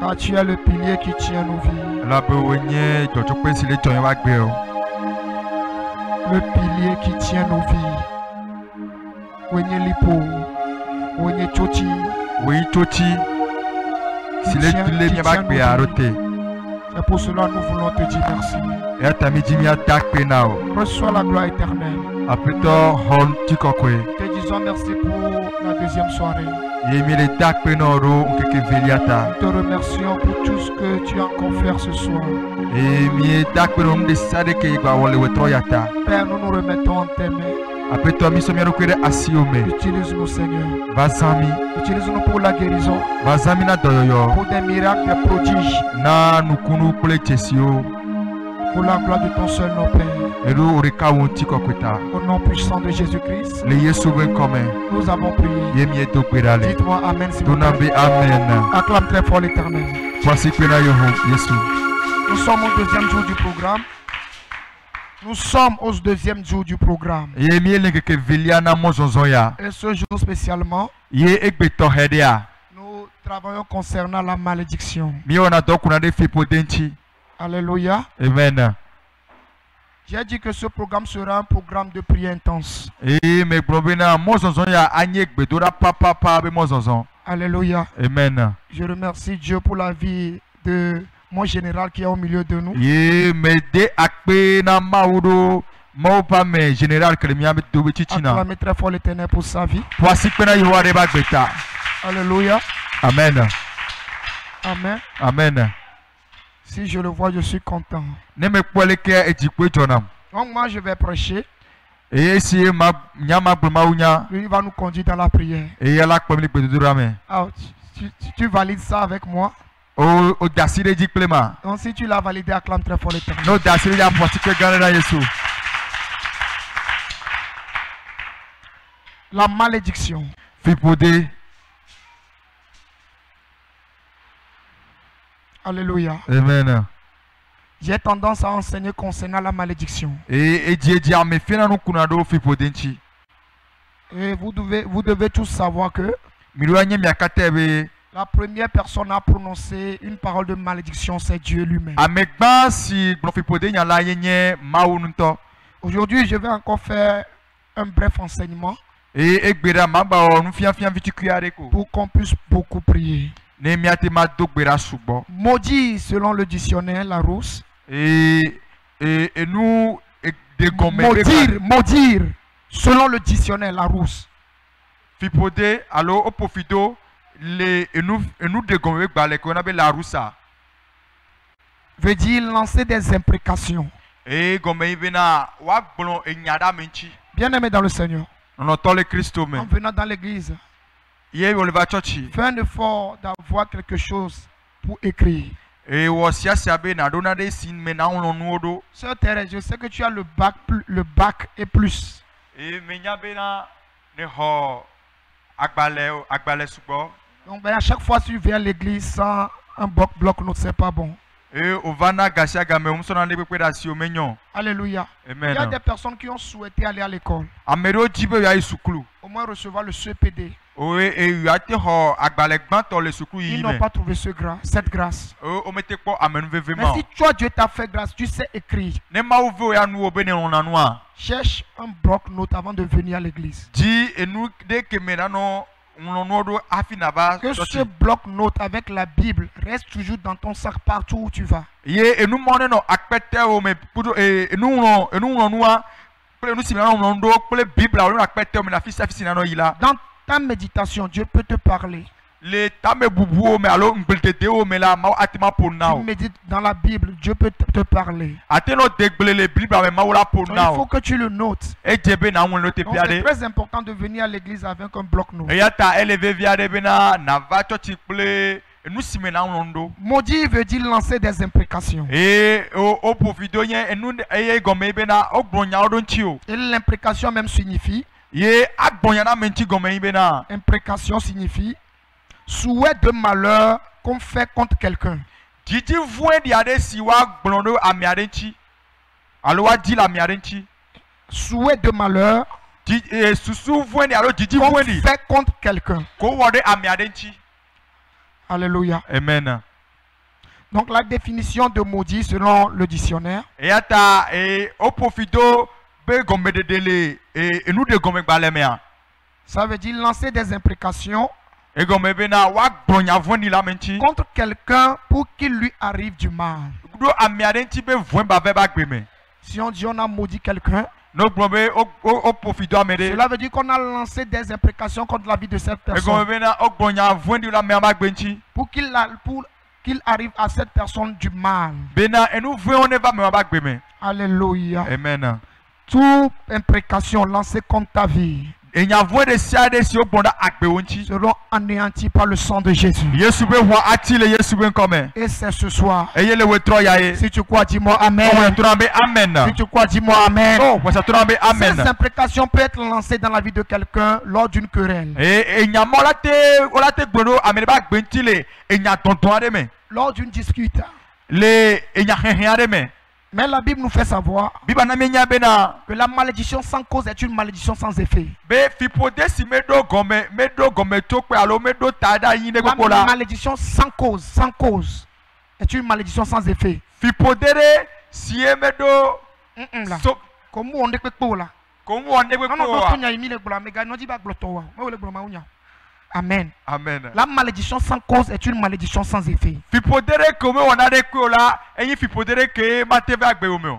Car tu es le pilier qui tient nos vies. Le pilier qui tient nos vies. C'est pour cela que nous voulons te dire merci. Reçois la gloire éternelle. Te disons merci pour la deuxième soirée. Nous te remercions pour tout ce que tu as encore fait ce soir. Père, nous nous remettons en tes mains. Utilise-nous, Seigneur. Utilise-nous pour la guérison, pour des miracles, des prodiges, pour la gloire de ton seul nom, Père. Au nom puissant de Jésus-Christ, nous avons prié. Dites-moi Amen, s'il vous plaît. Acclame très fort l'Éternel. Nous sommes au deuxième jour du programme. Nous sommes au deuxième jour du programme. Et ce jour spécialement, nous travaillons concernant la malédiction. Alléluia. Amen. J'ai dit que ce programme sera un programme de prière intense. Alléluia. Amen. Je remercie Dieu pour la vie de mon général qui est au milieu de nous. Acclamez très fort l'Éternel pour sa vie. Alléluia. Amen. Amen. Amen. Si je le vois, je suis content. Donc moi, je vais prêcher. Lui, il va nous conduire dans la prière. Ah, tu valides ça avec moi? Donc si tu l'as validé, acclame très fort l'Éternel. La malédiction. Alléluia. Amen. J'ai tendance à enseigner concernant la malédiction. Et vous devez tous savoir que la première personne à prononcer une parole de malédiction, c'est Dieu lui-même. Aujourd'hui, je vais encore faire un bref enseignement pour qu'on puisse beaucoup prier. Maudit selon le dictionnaire Larousse. Maudire selon le dictionnaire Larousse. veut dire lancer des imprécations. Bien-aimé dans le Seigneur, en venant dans l'église, fais un effort d'avoir quelque chose pour écrire. Sœur Thérèse, je sais que tu as le bac et plus. Donc à chaque fois que tu viens à l'église sans un bloc-notes, c'est pas bon. Alléluia. Amen. Il y a des personnes qui ont souhaité aller à l'école. Au moins recevoir le CPD. Ils n'ont pas trouvé cette grâce. Mais si toi, Dieu t'a fait grâce, tu sais écrire. Cherche un bloc-notes avant de venir à l'église. Que ce bloc-notes avec la Bible reste toujours dans ton sac partout où tu vas. Dans ta méditation, Dieu peut te parler. Tu médites dans la Bible, Dieu peut te parler. Il faut que tu le notes. Donc c'est très important de venir à l'église avec un bloc-notes. Maudit veut dire lancer des imprécations. Et l'imprécation même signifie. Imprécation signifie souhait de malheur qu'on fait contre quelqu'un. Souhait de malheur qu'on fait contre quelqu'un. Alléluia. Amen. Donc la définition de maudit selon le dictionnaire. Ça veut dire lancer des imprécations contre quelqu'un pour qu'il lui arrive du mal. Si on dit on a maudit quelqu'un, cela veut dire qu'on a lancé des imprécations contre la vie de cette personne pour qu'il arrive à cette personne du mal. Alléluia. Amen. Toute imprécation lancée contre ta vie seront anéantis par le sang de Jésus. Et c'est ce soir. Si tu crois, dis-moi Amen. Si tu crois, dis-moi Amen. Ces imprécations peuvent être lancées dans la vie de quelqu'un lors d'une querelle. Lors d'une dispute. Mais la Bible nous fait savoir que la malédiction sans cause est une malédiction sans effet. La malédiction sans cause est une malédiction sans effet. Comment on est là? Amen. Amen. La malédiction sans cause est une malédiction sans effet.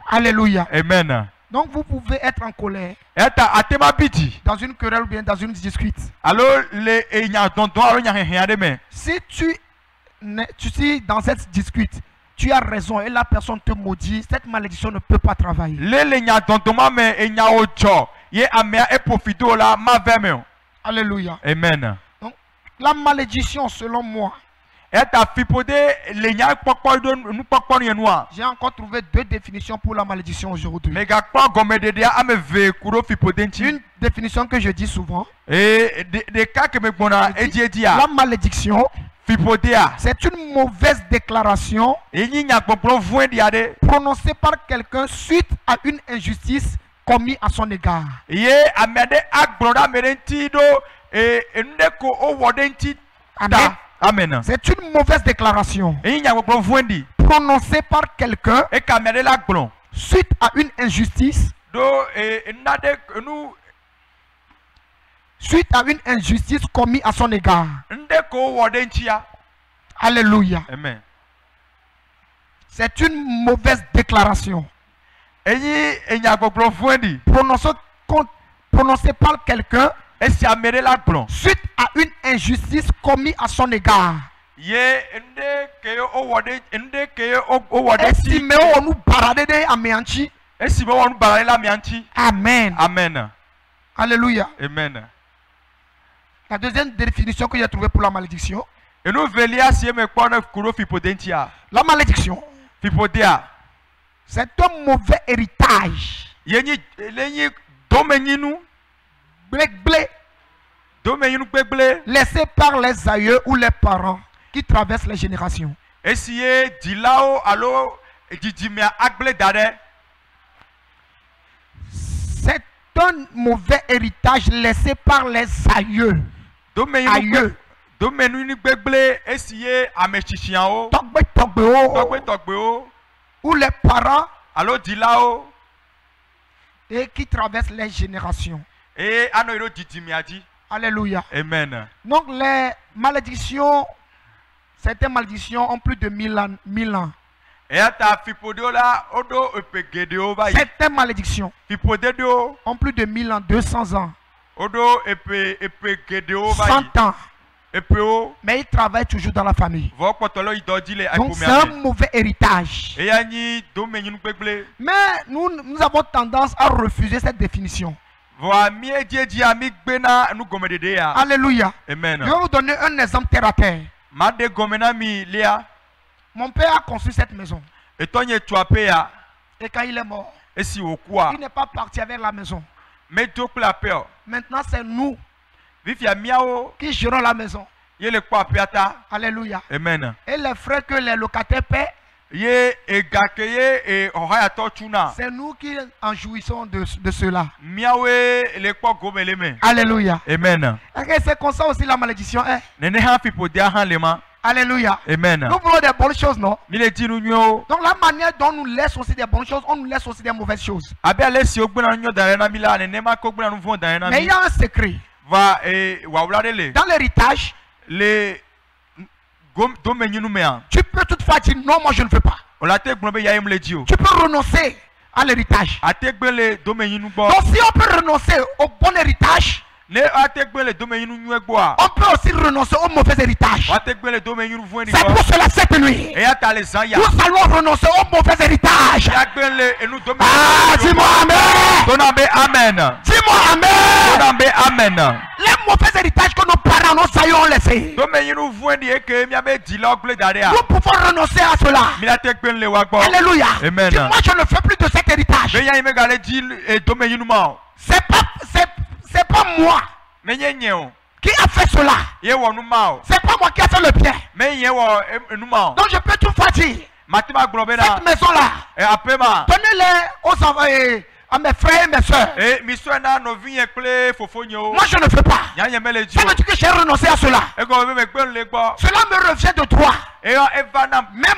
Alléluia. Amen. Donc vous pouvez être en colère dans une querelle ou bien dans une dispute. Si tu es dans cette dispute, tu as raison et la personne te maudit, cette malédiction ne peut pas travailler. Alléluia. Amen. Donc, la malédiction, selon moi, j'ai encore trouvé deux définitions pour la malédiction aujourd'hui. Une définition que je dis souvent. La malédiction, c'est une mauvaise déclaration prononcée par quelqu'un suite à une injustice commis à son égard. Amen. Amen. C'est une mauvaise déclaration prononcée par quelqu'un suite à une injustice. Suite à une injustice commise à son égard. Alléluia. Amen. C'est une mauvaise déclaration prononcée par quelqu'un suite à une injustice commise à son égard. Amen. Amen. Alléluia. Amen. La deuxième définition que j'ai trouvée pour la malédiction. La malédiction, c'est un mauvais héritage laissé par les aïeux ou les parents qui traversent les générations. C'est un mauvais héritage laissé par les aïeux. Aïeux. Ou les parents et qui traversent les générations. Alléluia. Amen. Donc les malédictions, certaines malédictions ont plus de 1000 ans. Certaines malédictions ont plus de 1000 ans, 200 ans, 100 ans. Mais ils travaillent toujours dans la famille. Donc c'est un mauvais héritage. Mais nous avons tendance à refuser cette définition. Alléluia. Amen. Je vais vous donner un exemple terre à terre. Mon père a construit cette maison. Et quand il est mort, il n'est pas parti avec la maison. Maintenant, c'est nous qui gérons la maison. Alléluia. Amen. Et les frais que les locataires paient, c'est nous qui en jouissons de cela. Alléluia. Amen. C'est comme ça aussi la malédiction est. Alléluia. Amen. Nous voulons des bonnes choses, non? Donc la manière dont nous laisse aussi des bonnes choses, on nous laisse aussi des mauvaises choses. Mais il y a un secret. Dans l'héritage, tu peux toutefois dire non, moi je ne veux pas. Tu peux renoncer à l'héritage. Donc si on peut renoncer au bon héritage, on peut aussi renoncer au mauvais héritage. C'est pour cela cette nuit, nous allons renoncer au mauvais héritage. Ah, dis-moi amen. Dis-moi amen. Les mauvais héritages que nos parents, nos aïeux ont laissés, nous pouvons renoncer à cela. Alléluia. Dis-moi, je ne fais plus de cet héritage. C'est pas moi qui a fait cela. C'est pas moi qui a fait le bien. Donc je peux tout faire dire. Cette maison-là, donnez-les aux enfants, à mes frères et mes soeurs. Moi je ne fais pas. Ça veut dire que j'ai renoncé à cela. Cela me revient de toi. Mais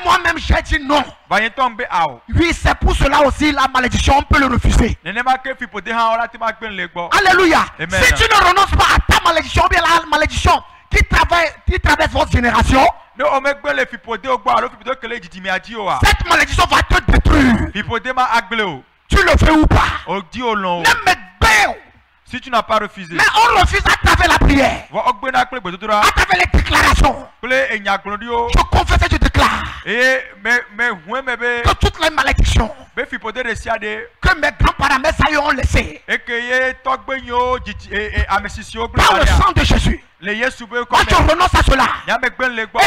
moi-même j'ai dit non. Oui, c'est pour cela aussi la malédiction, on peut le refuser. Alléluia. Si tu ne renonces pas à ta malédiction, ou bien la malédiction qui traverse votre génération, cette malédiction va te détruire. Tu le fais ou pas? Si tu n'as pas refusé, mais on refuse à travers la prière, à travers les déclarations. Je confesse et je déclare que toutes les malédictions que mes grands-parents, mes aïeux ont laissées, par le sang de Jésus, quand je renonce à cela et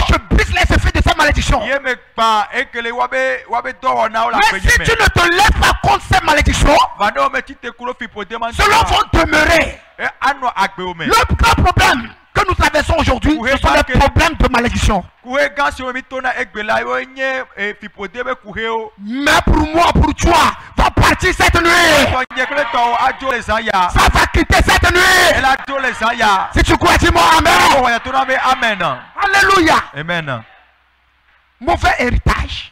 je brise les effets de cette malédiction. Mais si tu ne te lèves pas contre ces malédictions, cela va demeurer. Le grand problème que nous traversons aujourd'hui, ce sont les problèmes de malédiction. Mais pour moi, pour toi, va partir cette nuit. Ça va quitter cette nuit. Si tu crois, dis-moi amen. Alléluia. Amen. Mauvais héritage.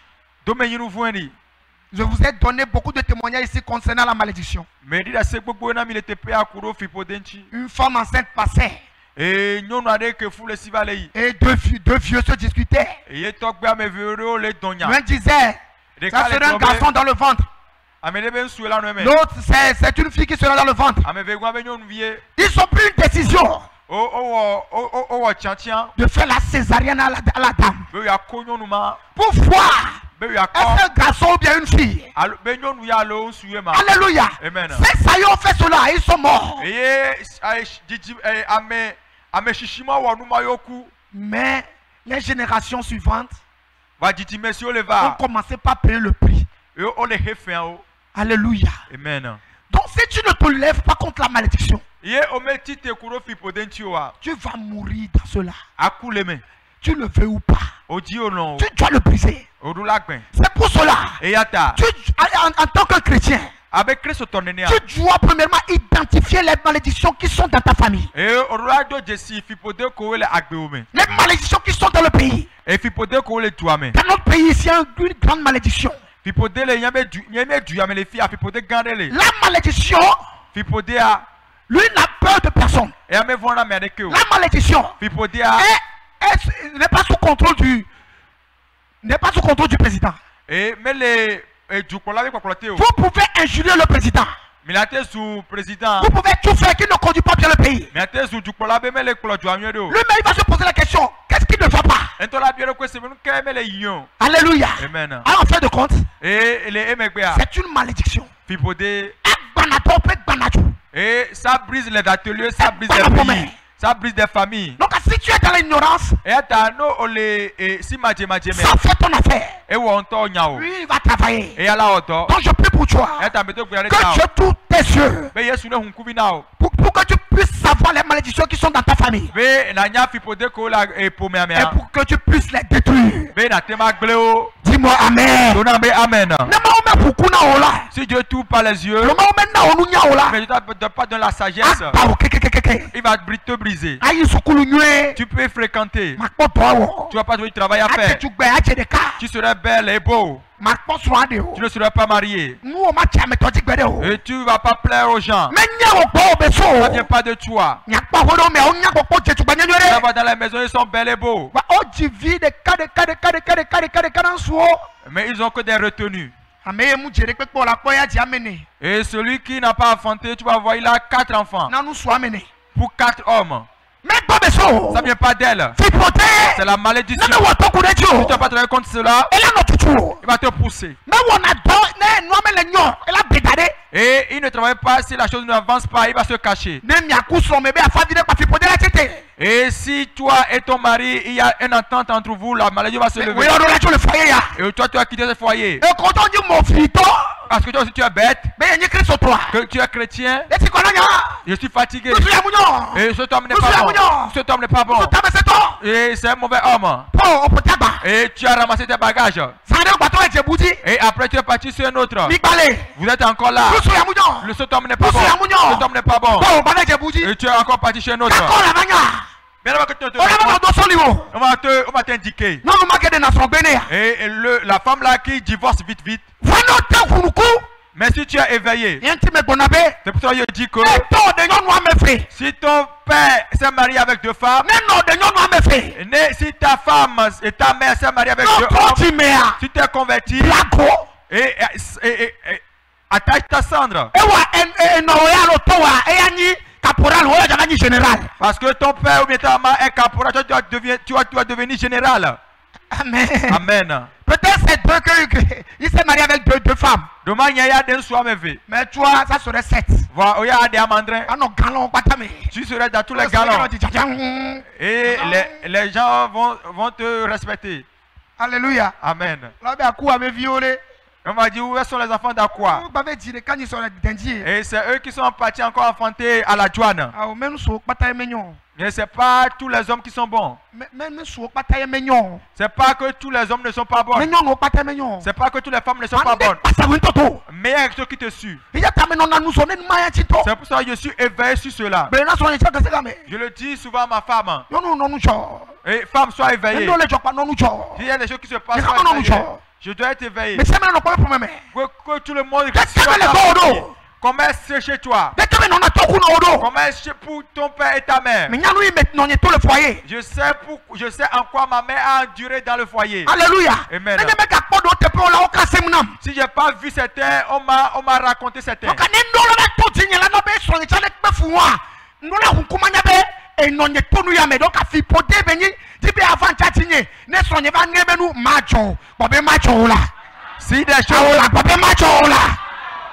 Je vous ai donné beaucoup de témoignages ici concernant la malédiction. Une femme enceinte passait. Et deux vieux se discutaient. L'un disait, ça serait un garçon dans le ventre. L'autre, c'est une fille qui sera dans le ventre. Ils ont pris une décision. de faire la césarienne à la dame pour voir est-ce un garçon ou bien une fille. Alléluia. Ces saillots ont fait cela, ils sont morts. Mais les générations suivantes ont commencé par payer le prix. Alléluia. Amen. Donc si tu ne te lèves pas contre la malédiction, tu vas mourir dans cela. Tu le veux ou pas, tu dois le briser. C'est pour cela, en tant que chrétien, tu dois premièrement identifier les malédictions qui sont dans ta famille. Les malédictions qui sont dans le pays. Dans notre pays, ici, il y a une grande malédiction. La malédiction, lui n'a peur de personne. La malédiction n'est pas sous contrôle du président. Vous pouvez injurier le président. Vous pouvez tout faire qui ne conduit pas bien le pays. Lui-même il va se poser la question, qu'est-ce qui ne va pas? Alléluia. Alors en fin de compte, c'est une malédiction. Et ça brise les ateliers, ça brise les familles. Ça brise des familles. Donc si tu es dans l'ignorance, ça fait ton affaire. Lui il va travailler. Donc je prie pour toi que Dieu t'ouvre tes yeux pour que tu puisses savoir les malédictions qui sont dans ta famille et pour que tu puisses les détruire. Dis-moi Amen. Si Dieu t'ouvre pas les yeux, mais tu n'as pas de la sagesse, il va te briser. Tu peux fréquenter. Tu n'as pas de travail à faire. Tu serais belle et beau. Tu ne serais pas marié. Et tu ne vas pas plaire aux gens. Ça ne vient pas de toi. Là-bas dans la maison, ils sont belles et beaux. Mais ils ont que des retenues. Et celui qui n'a pas enfanté, tu vas voir, il a 4 enfants. Pour 4 hommes. Ça vient pas d'elle. C'est la malédiction. Si tu n'as pas travaillé contre cela, il va te pousser. Et il ne travaille pas, si la chose n'avance pas, il va se cacher. Et si toi et ton mari, il y a une entente entre vous, la maladie va se lever. Et toi, tu as quitté ce foyer. Parce que toi aussi tu es bête, que tu es chrétien. Je suis fatigué. Et cet homme n'est pas bon. Cet homme n'est pas bon. Et c'est un mauvais homme. Et tu as ramassé tes bagages. Et après tu es parti sur un autre. Vous êtes encore là. Cet homme n'est pas bon. Cet homme n'est pas bon. Et tu es encore parti chez un autre. On va t'indiquer. Et la femme là qui divorce vite. Mais si tu es éveillé, c'est pour ça que je dis que si ton père s'est marié avec 2 femmes, si ta femme et ta mère s'est mariée avec 2 hommes, si tu es converti, et attache ta cendre. Parce que ton père ou bien ta mère est caporal, tu vas devenir général. Amen. Amen. Peut-être c'est 2 qu'il s'est marié avec 2 femmes. Mais toi, ça serait 7. Tu serais dans tous les galons. Et les gens vont te respecter. Alléluia. Amen. On m'a dit où sont les enfants d'Aqua? Et c'est eux qui sont partis encore enfantés à la douane. Mais ce n'est pas tous les hommes qui sont bons. C'est pas que tous les hommes ne sont pas bons. C'est pas que toutes les femmes ne sont pas bonnes. Mais il y a ceux qui te suivent. C'est pour ça que je suis éveillé sur cela. Je le dis souvent à ma femme. Et femme, sois éveillée. Il y a des choses qui se passent. Je dois être éveillé. Que tout le monde soit. Comment est-ce chez toi? Comment est-ce pour ton père et ta mère? Je sais en quoi ma mère a enduré dans le foyer. Alléluia. Amen. Si je n'ai pas vu certains, on m'a raconté certains. et non ne tonu ya me donc afi podé beni dibe avant chatinye ne sonye va ngebenu macho bobe macho là si des choses là bobe macho là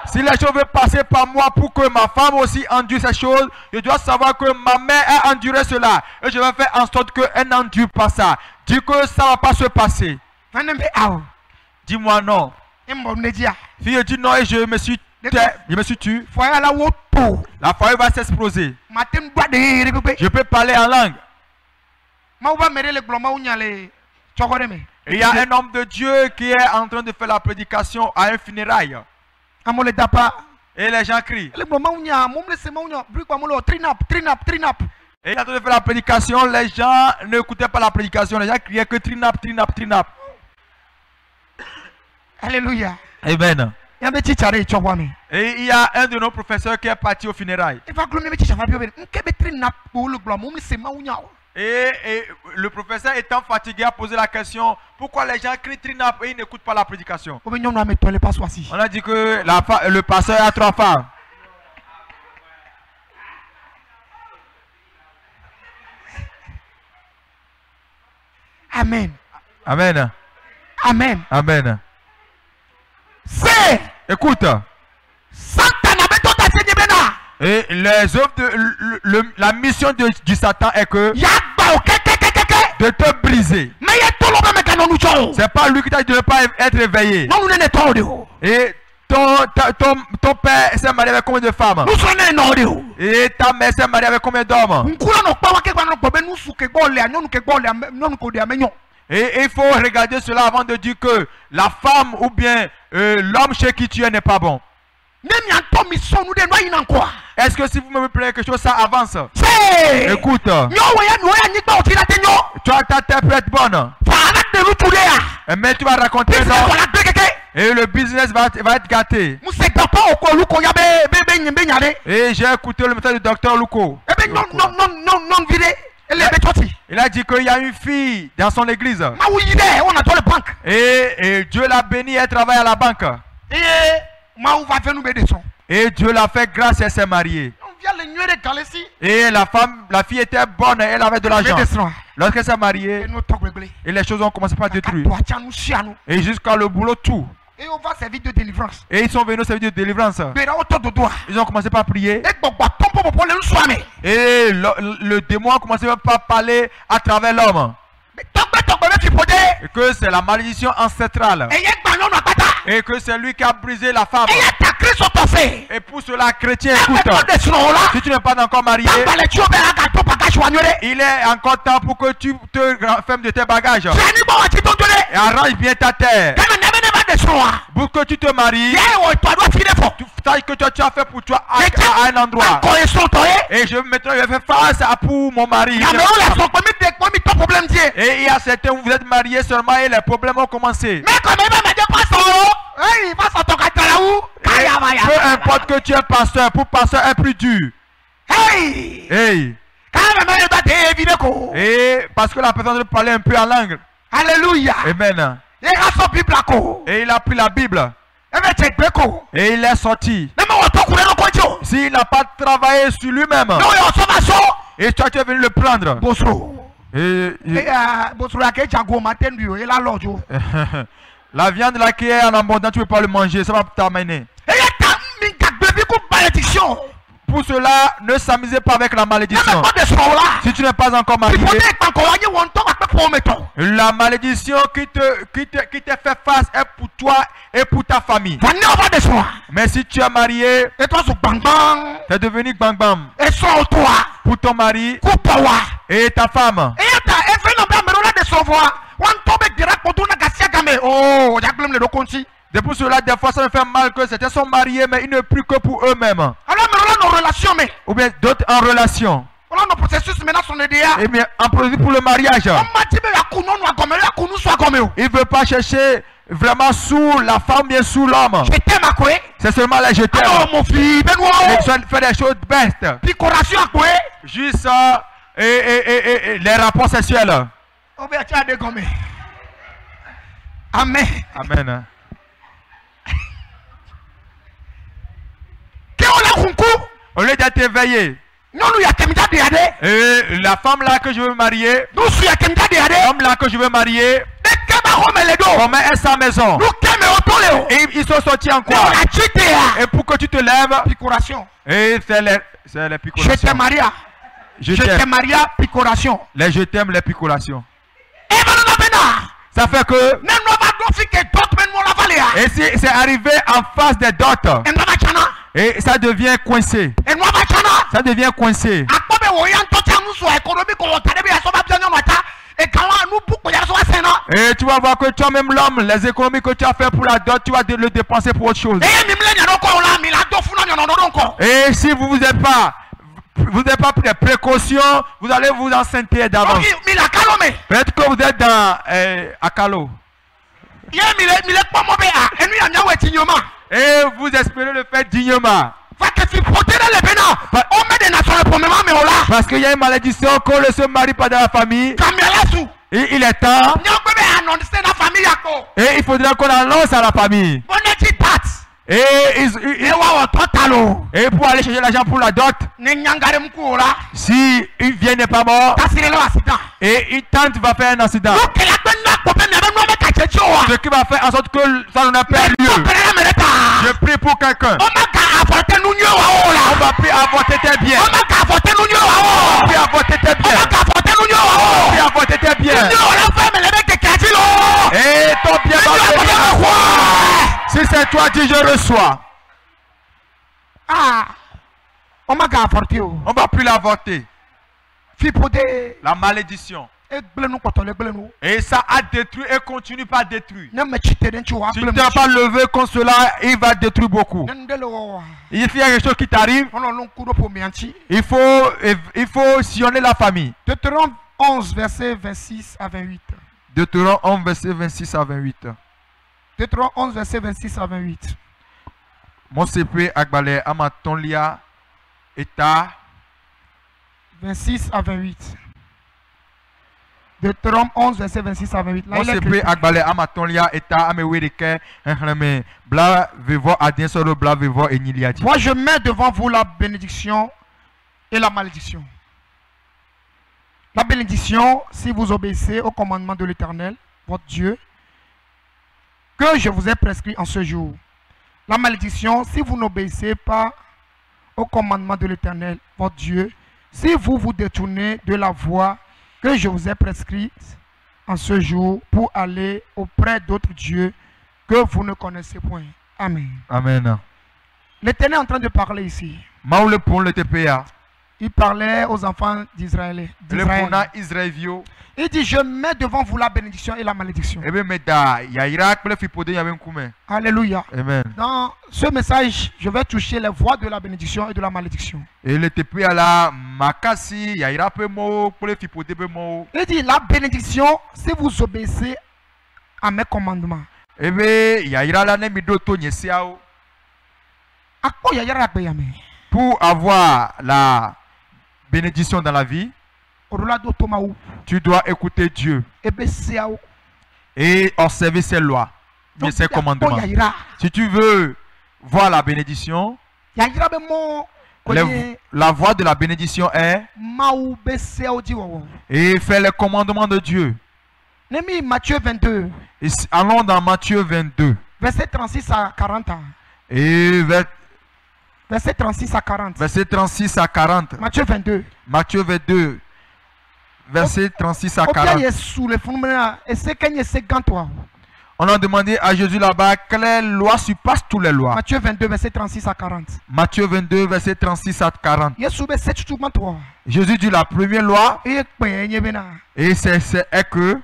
si les choses veulent passer par moi pour que ma femme aussi endure ces choses, je dois savoir que ma mère a enduré cela et je vais faire en sorte qu'elle n'endure pas ça. Dis que ça ne va pas se passer. Dis-moi non. Fille dit non et je me suis tué. La foyer va s'exploser. Je peux parler en langue. Il y a un homme de Dieu qui est en train de faire la prédication à un funérail. Et les gens crient. Et il est en train de faire la prédication, les gens n'écoutaient pas la prédication, les gens criaient que trinap, trinap, trinap. Alléluia. Amen. Et il y a un de nos professeurs qui est parti au funérail. Et le professeur étant fatigué a posé la question, pourquoi les gens crient trinap et ils n'écoutent pas la prédication? On a dit que le pasteur a 3 femmes. Amen. Amen. Amen. Amen. C'est. Écoute. Et les œuvres de la mission du Satan est que de te briser. C'est pas lui qui t'a dit de ne pas être réveillé. Et ton père s'est marié avec combien de femmes? Et ta mère s'est mariée avec combien d'hommes? Et il faut regarder cela avant de dire que la femme ou bien l'homme chez qui tu es n'est pas bon. Est-ce que si vous me plaiez quelque chose, ça avance? Écoute, toi ta tête peut être bonne, mais tu vas raconter non. Et le business va être gâté. Et j'ai écouté le message du docteur Luko. Il a dit qu'il y a une fille dans son église. Et Dieu l'a bénie, elle travaille à la banque. Et Dieu l'a fait grâce et elle s'est mariée. Et la fille était bonne, elle avait de l'argent. Lorsqu'elle s'est mariée, et les choses ont commencé par détruire. Et jusqu'à le boulot, tout. Et on va servir de délivrance. Et ils sont venus servir de délivrance. Ils ont commencé par prier. Et le démon a commencé par parler à travers l'homme. Et que c'est la malédiction ancestrale. Et que c'est lui qui a brisé la femme. Et pour cela, chrétien, écoute. Si tu n'es pas encore marié, il est encore temps pour que tu te renfermes de tes bagages. Et arrange bien ta terre. Pour que tu te maries, tu saches que tu as fait pour toi à un endroit. Et maintenant je vais faire face à pour mon mari. Et il y a certains où vous êtes mariés seulement et les problèmes ont commencé. Peu importe que tu es pasteur, pour pasteur est plus dur. Hey. Et parce que la personne veut parler un peu en langue. Alléluia. Amen. Et il a pris la Bible. Et il est sorti. S'il n'a pas travaillé sur lui-même, et toi tu es venu le prendre. La viande là qui est en abondance, tu ne peux pas le manger, ça va t'amener. Pour cela, ne s'amusez pas avec la malédiction. Si tu n'es pas encore marié, la malédiction qui te fait face est pour toi et pour ta famille. Mais si tu es marié, tu es devenu bang bang pour ton mari et ta femme. C'est pour cela, des fois, ça me fait mal que certains sont mariés, mais ils ne prient que pour eux-mêmes. Ou bien d'autres en relation. Et bien, en procédure pour le mariage. Il ne veut pas chercher vraiment sous la femme, bien sous l'homme. C'est seulement les je t'aime. Faire des choses bêtes. Juste les rapports sexuels. Amen. Amen. Au lieu d'être éveillé, Et la femme là que je veux marier, l'homme là que je veux marier, comment est sa maison? Et ils sont sortis en quoi? Et pour que tu te lèves, et c'est les picolations. Je t'aime Maria. Je t'aime Maria, picoration. Les je t'aime, les picolations. Ça fait que, et si c'est arrivé en face des dots, et ça devient coincé. Ça devient coincé. Et tu vas voir que toi-même l'homme, les économies que tu as fait pour la dot, tu vas le dépenser pour autre chose. Et si vous n'êtes pas pris des précautions, vous allez vous enceintrer d'avance. Peut-être que vous êtes dans Akalo. Et vous espérez le faire dignement. Parce qu'il y a une malédiction qu'on ne se marie pas dans la famille. Et il est temps. Et il faudra qu'on annonce à la famille. Et pour aller chercher l'argent pour la dot, si une vieille n'est pas mort, et une tante va faire un accident, ce qui va faire en sorte que ça n'en a pas lieu. Je prie pour quelqu'un. On va prier avorter tes biens. On va prier avorter tes biens. On va prier avorter tes biens. Et ton bien va venir. Si c'est toi, dis je reçois. On va plus l'avorter. La malédiction. Et ça a détruit et continue pas à détruire. Si tu ne t'es pas levé contre cela, il va détruire beaucoup. Il y a quelque chose qui t'arrive. Il faut sillonner la famille. Deutéronome 11, verset 26 à 28. Deutéronome 11, verset 26 à 28. Deutéronome 11, verset 26 à 28. Mon CP Agbale Amatonlia État 26 à 28. Deutéronome 11, verset 26 à 28. Mon CP Agbale Amatonlia État Amewedeke Bla Vivo Adien Solo Bla Vivo et Niliati. Moi je mets devant vous la bénédiction et la malédiction. La bénédiction, si vous obéissez au commandement de l'Éternel, votre Dieu, que je vous ai prescrit en ce jour. La malédiction, si vous n'obéissez pas au commandement de l'Éternel, votre Dieu, si vous vous détournez de la voie que je vous ai prescrite en ce jour pour aller auprès d'autres dieux que vous ne connaissez point. Amen. Amen. L'Éternel est en train de parler ici. Il parlait aux enfants d'Israël. Il dit, je mets devant vous la bénédiction et la malédiction. Alléluia. Amen. Dans ce message, je vais toucher les voies de la bénédiction et de la malédiction. Il dit, la bénédiction, si vous obéissez à mes commandements. Pour avoir la bénédiction dans la vie, tu dois écouter Dieu et observer ses lois et ses commandements. Si tu veux voir la bénédiction, la voie de la bénédiction est et faire les commandements de Dieu. Matthieu 22. Allons dans Matthieu 22. Verset 36 à 40. Et verset 36 à 40. Verset 36 à 40. Matthieu 22. Matthieu 22. Verset 36 à 40. On a demandé à Jésus là-bas quelle loi surpasse toutes les lois. Matthieu 22, verset 36 à 40. Matthieu 22, verset 36 à 40. Jésus dit la première loi et c'est que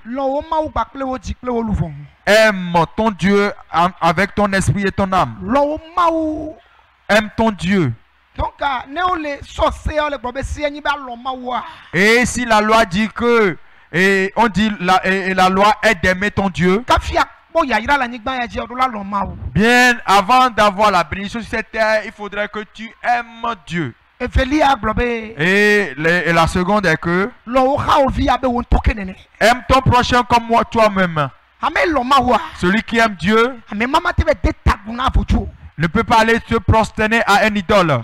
aime ton Dieu avec ton esprit et ton âme. Aime ton Dieu. Et si la loi dit que on dit la loi est d'aimer ton Dieu, bien avant d'avoir la bénédiction sur cette terre, il faudrait que tu aimes Dieu. Et la seconde est que aime ton prochain comme moi toi-même. Celui qui aime Dieu ne peut pas aller se prosterner à un idole.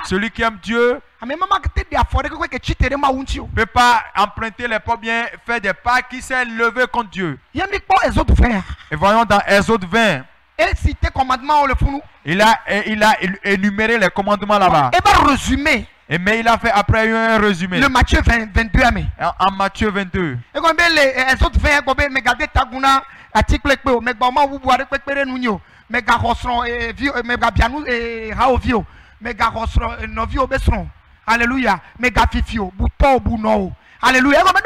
Celui qui aime Dieu peut pas emprunter les pas bien, faire des pas qui s'est levé contre Dieu. Et voyons dans Exode 20. Il a énuméré les commandements là-bas. Mais il a fait après un résumé. Le Matthieu 22. En Matthieu 22. Alléluia. Alléluia.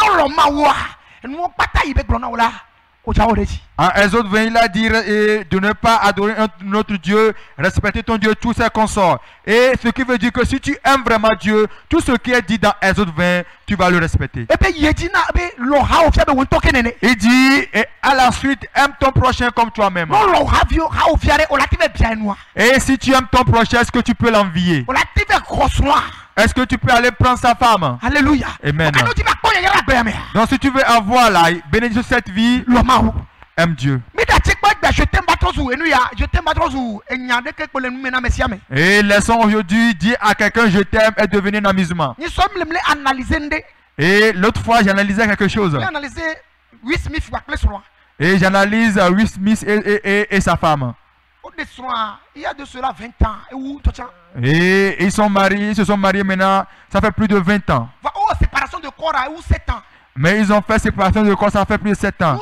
En Exode 20, il a dit de ne pas adorer notre Dieu, respecter ton Dieu, tous ses consorts. Et ce qui veut dire que si tu aimes vraiment Dieu, tout ce qui est dit dans Exode 20, tu vas le respecter. Il dit, et à la suite, aime ton prochain comme toi-même. Et si tu aimes ton prochain, est-ce que tu peux l'envier? Est-ce que tu peux aller prendre sa femme? Alléluia. Amen. Donc si tu veux avoir la bénédiction de cette vie, aime Dieu. Et laissons aujourd'hui dire à quelqu'un je t'aime et devenir un amusement. Et l'autre fois j'analysais quelque chose. Et j'analyse Will Smith et sa femme. Il y a de cela 20 ans. Et ils se sont mariés maintenant, ça fait plus de 20 ans. Oh, séparation de corps à 7 ans. Mais ils ont fait séparation de corps, ça fait plus de 7 ans.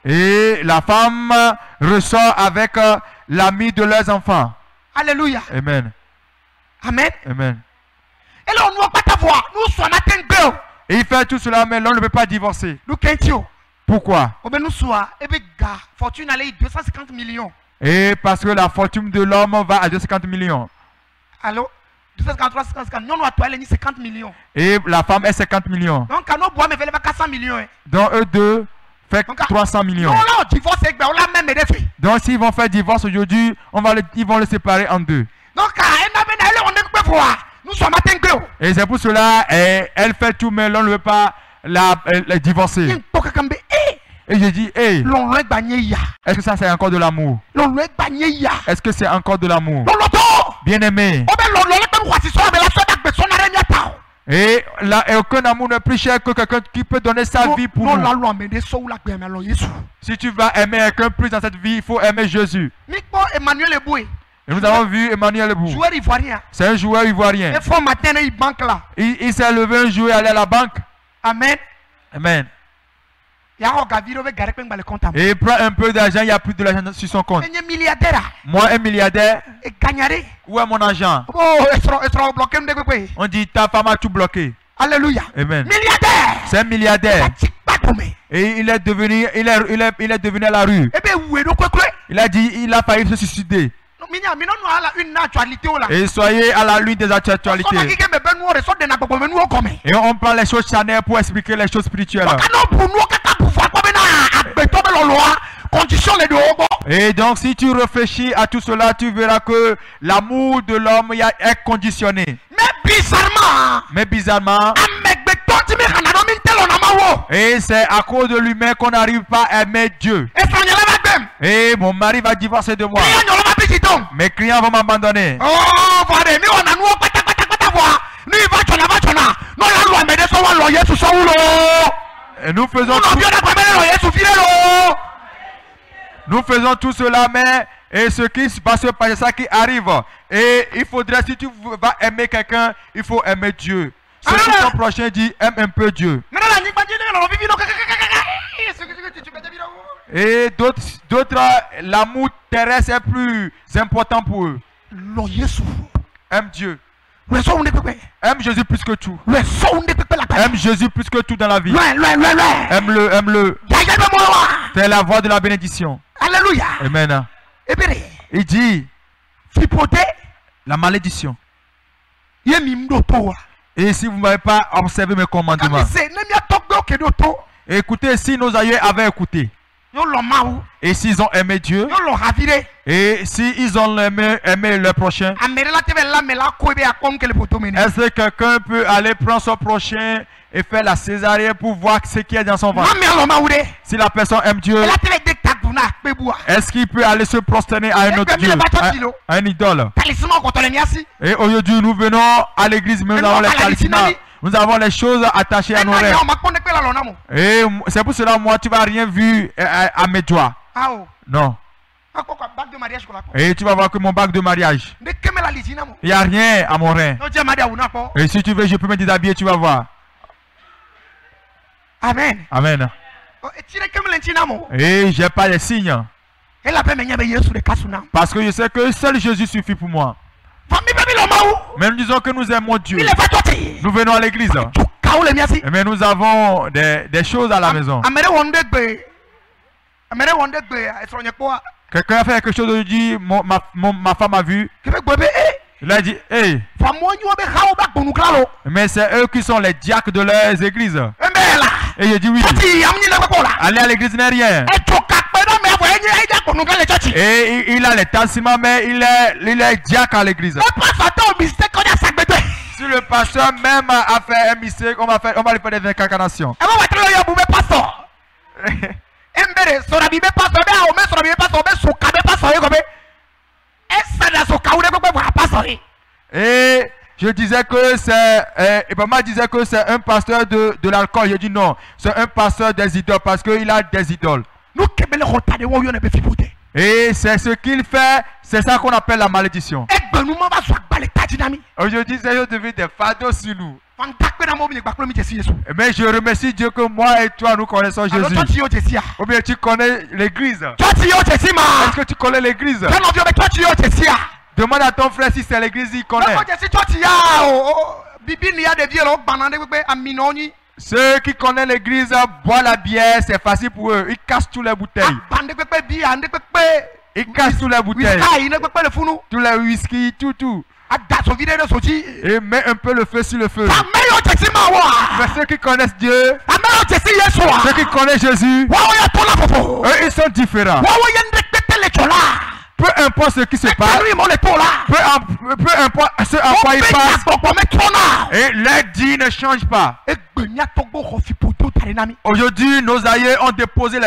Et la femme ressort avec l'ami de leurs enfants. Alléluia. Amen. Amen. Amen. Et là, on ne va pas t'avoir. Nous sommes à. Et il fait tout cela, mais l'on ne peut pas divorcer. Pourquoi? Fortune allait 250 millions. Et parce que la fortune de l'homme va à 250 millions. Allô? 250 millions. Et la femme est 50 millions. Donc, quand on boit, mais 400 millions. Donc, eux deux fait 300 millions. Donc, s'ils vont faire divorce aujourd'hui, ils vont le séparer en deux. Donc, nous sommes atteints. Et c'est pour cela, elle fait tout, mais l'on ne veut pas la divorcer. Et je dis, hey, est-ce que ça c'est encore de l'amour? Est-ce que c'est encore de l'amour? Bien aimé. Et aucun amour n'est plus cher que quelqu'un qui peut donner sa vie pour nous. Si tu vas aimer quelqu'un plus dans cette vie, il faut aimer Jésus. Et nous avons vu Emmanuel Lebou. C'est un joueur ivoirien. Il s'est levé un jour et allé à la banque. Amen. Amen. Et il prend un peu d'argent, il n'y a plus de l'argent sur son compte. Moi, un milliardaire. Où est mon argent? On dit ta femme a tout bloqué. Alléluia. Amen. Milliardaire. C'est un milliardaire. Et il est devenu à la rue. Il a dit, il a failli se suicider. Et soyez à la lune des actualités. Et on prend les choses charnelles pour expliquer les choses spirituelles. Et donc si tu réfléchis à tout cela, tu verras que l'amour de l'homme est conditionné. Mais bizarrement, et c'est à cause de l'humain qu'on n'arrive pas à aimer Dieu. Et mon mari va divorcer de moi. Mes clients vont m'abandonner. Et nous faisons tout cela, mais et ce qui se passe, c'est ça qui arrive. Et il faudrait, si tu vas aimer quelqu'un, il faut aimer Dieu. Ce que ton prochain dit, aime un peu Dieu. Et d'autres, l'amour terrestre est plus important pour eux. Aime Dieu. Aime Jésus plus que tout. Aime Jésus plus que tout dans la vie. Aime-le, aime-le. C'est la voie de la bénédiction. Alléluia. Amen. Il dit la malédiction. Et si vous n'avez pas observé mes commandements, écoutez, si nos aïeux avaient écouté, et s'ils ont aimé Dieu, et s'ils ont aimé le prochain, est-ce que quelqu'un peut aller prendre son prochain et faire la césarienne pour voir ce qui est dans son ventre? Si la personne aime Dieu, Est-ce qu'il peut aller se prosterner à un autre Dieu, à un idole? Et aujourd'hui, nous venons à l'église, mais nous avons les talismans. Nous avons les choses attachées à nos rêves. Et c'est pour cela, moi, tu vas rien vu à mes doigts. Non. Et tu vas voir que mon bac de mariage, il n'y a rien à mon rein. Et si tu veux, je peux me déshabiller, tu vas voir. Amen. Amen. Et j'ai pas les signes. Parce que je sais que seul Jésus suffit pour moi. Même disons que nous aimons Dieu. Nous venons à l'église. Mais nous avons des choses à la maison. Quelqu'un a fait quelque chose aujourd'hui, ma femme a vu. Il a dit, hey. Mais c'est eux qui sont les diacres de leurs églises. Et il dit oui. Aller à l'église n'est rien. Et il a les tassimans, mais il est diacre à l'église. Si le pasteur même a fait un mystère, on va lui faire des incarnations. Et je disais que c'est maman disait que c'est un pasteur de l'alcool. Je dis non, c'est un pasteur des idoles parce qu'il a des idoles. Et c'est ce qu'il fait, c'est ça qu'on appelle la malédiction. Aujourd'hui, c'est devenu des fardeaux sur nous. Mais je remercie Dieu que moi et toi nous connaissons Jésus. Ou bien tu connais l'église. Est-ce que tu connais l'église? Demande à ton frère si c'est l'église, il connaît. Ceux qui connaissent l'église boivent la bière, c'est facile pour eux. Ils cassent toutes les bouteilles. Ils cassent toutes les bouteilles. Tous les whisky, tout. Et met un peu le feu sur le feu. Mais ceux qui connaissent Dieu, ceux qui connaissent Jésus, eux, ils sont différents. Peu importe ce qui se passe, peu importe ce à quoi il passe, et leur dit ne change pas. Aujourd'hui, nos aïeux ont déposé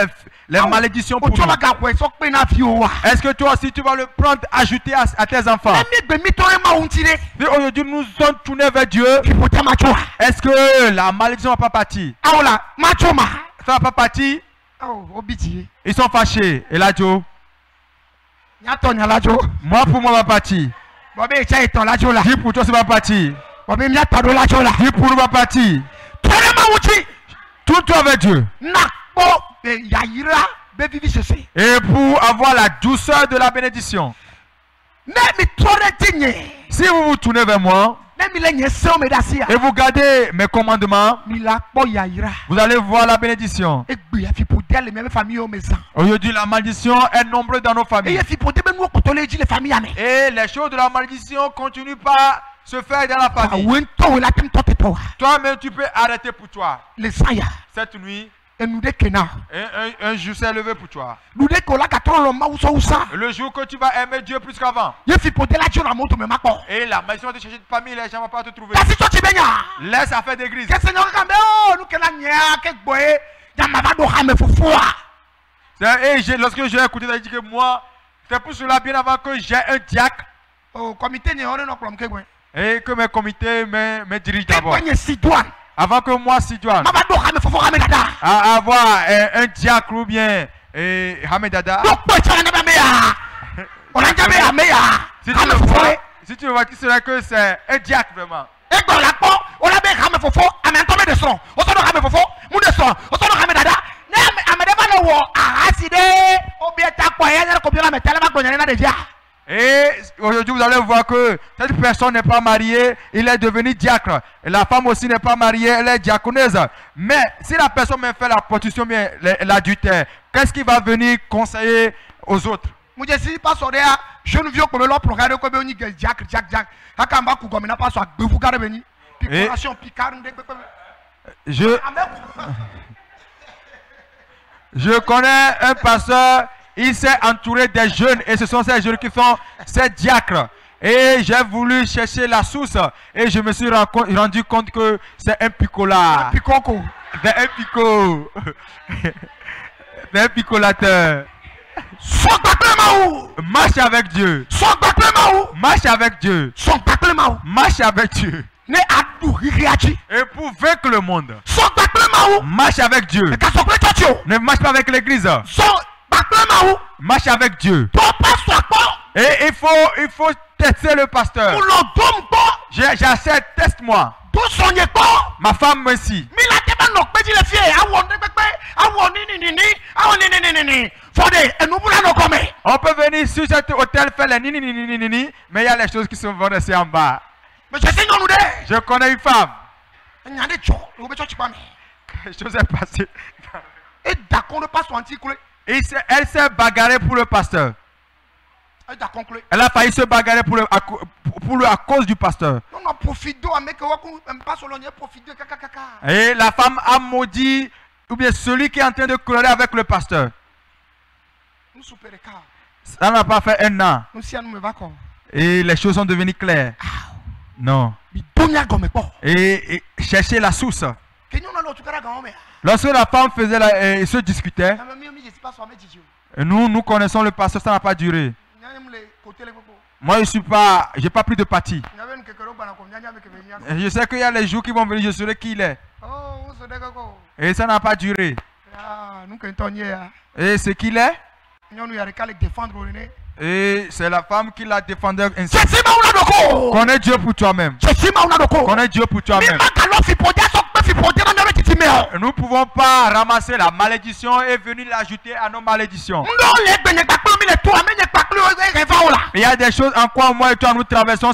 les malédictions pour nous. Est-ce que toi aussi tu vas le prendre, ajouter à tes enfants? Et aujourd'hui, nous sommes tournés vers Dieu. Est-ce que la malédiction ne va pas partir? Ça ne va pas partir? Ils sont fâchés. Et là, Joe? Moi, pour moi, va partir. Dis pour toi, c'est pas parti. Dis pour nous, va partir. Tout toi avec Dieu. Et pour avoir la douceur de la bénédiction. Si vous vous tournez vers moi et vous gardez mes commandements, vous allez voir la bénédiction. Aujourd'hui, la malédiction est nombreuse dans nos familles. Et les choses de la malédiction continuent pas se faire dans la famille. Toi-même, tu peux arrêter pour toi. Cette nuit, un jour s'est levé pour toi. Le jour que tu vas aimer Dieu plus qu'avant. Et la malédiction va te chercher de famille, les gens ne vont pas te trouver. Laisse à faire d'église. Et lorsque j'ai écouté, j'ai dit que moi, c'est pour cela bien avant que j'ai un diacre. Et que mes comités me dirigent d'abord. Avant que moi, Sidouane, avoir un diacre ou bien Hamedada. Si tu vois qui serait que c'est un diacre vraiment. Et aujourd'hui, vous allez voir que cette personne n'est pas mariée, il est devenu diacre. Et la femme aussi n'est pas mariée, elle est diaconeuse. Mais si la personne me fait la prostitution, l'adultère, qu'est-ce qui va venir conseiller aux autres? Je connais un pasteur. Il s'est entouré des jeunes et ce sont ces jeunes qui font ces diacres. Et j'ai voulu chercher la source et je me suis rendu compte que c'est un picolard. C'est un picolateur. Marche avec Dieu. Marche avec Dieu. Marche avec Dieu. Et pour vaincre le monde, marche avec Dieu. Ne marche pas avec l'église. Marche avec Dieu. Et il faut tester le pasteur. J'essaie, teste-moi. Ma femme aussi. On peut venir sur cet hôtel faire les nini, mais il y a les choses qui sont versées en bas. Je connais une femme. Quelque chose est passé. Elle s'est bagarrée pour le pasteur. Elle a failli se bagarrer à cause du pasteur. Et la femme a maudit, ou bien celui qui est en train de colorer avec le pasteur. Ça n'a pas fait un an. Et les choses sont devenues claires. Non. Et chercher la source. Lorsque la femme faisait se discutait, nous connaissons le pasteur, ça n'a pas duré. Moi, j'ai pas pris de parti. Je sais qu'il y a les jours qui vont venir, je saurai qui il est. Et ça n'a pas duré. Et ce qu'il est, et c'est la femme qui l'a défendu ainsi. Connais Dieu pour toi-même. Connais Dieu pour toi-même. Nous ne pouvons pas ramasser la malédiction et venir l'ajouter à nos malédictions. Il y a des choses en quoi moi et toi nous traversons,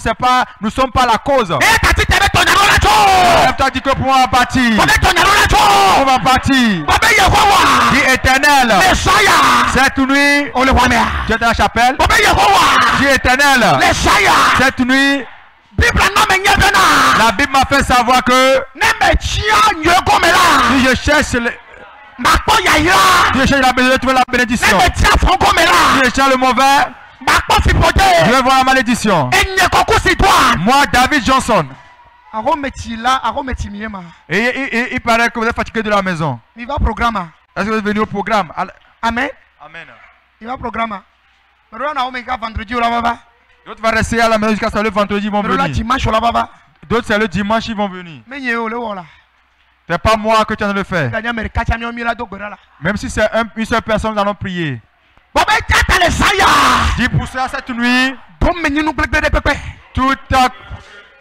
nous ne sommes pas la cause. Tu as dit que pour moi bâtir. On va bâtir. Dis éternel. Cette nuit, tu es dans la chapelle. Dis éternel. Cette nuit, la Bible m'a fait savoir que si je cherche la bénédiction, si je cherche le mauvais, je vais voir la malédiction. Moi, David Johnson. Et il paraît que vous êtes fatigué de la maison. Est-ce que vous êtes venu au programme? Amen. Amen. Il va au programme. D'autres vont rester à la maison jusqu'à ce que le vendredi ils vont venir. D'autres c'est le dimanche ils vont venir. C'est pas moi que tu as de le faire. Même si c'est une seule personne, nous allons prier. Dis pour ça cette nuit. Tout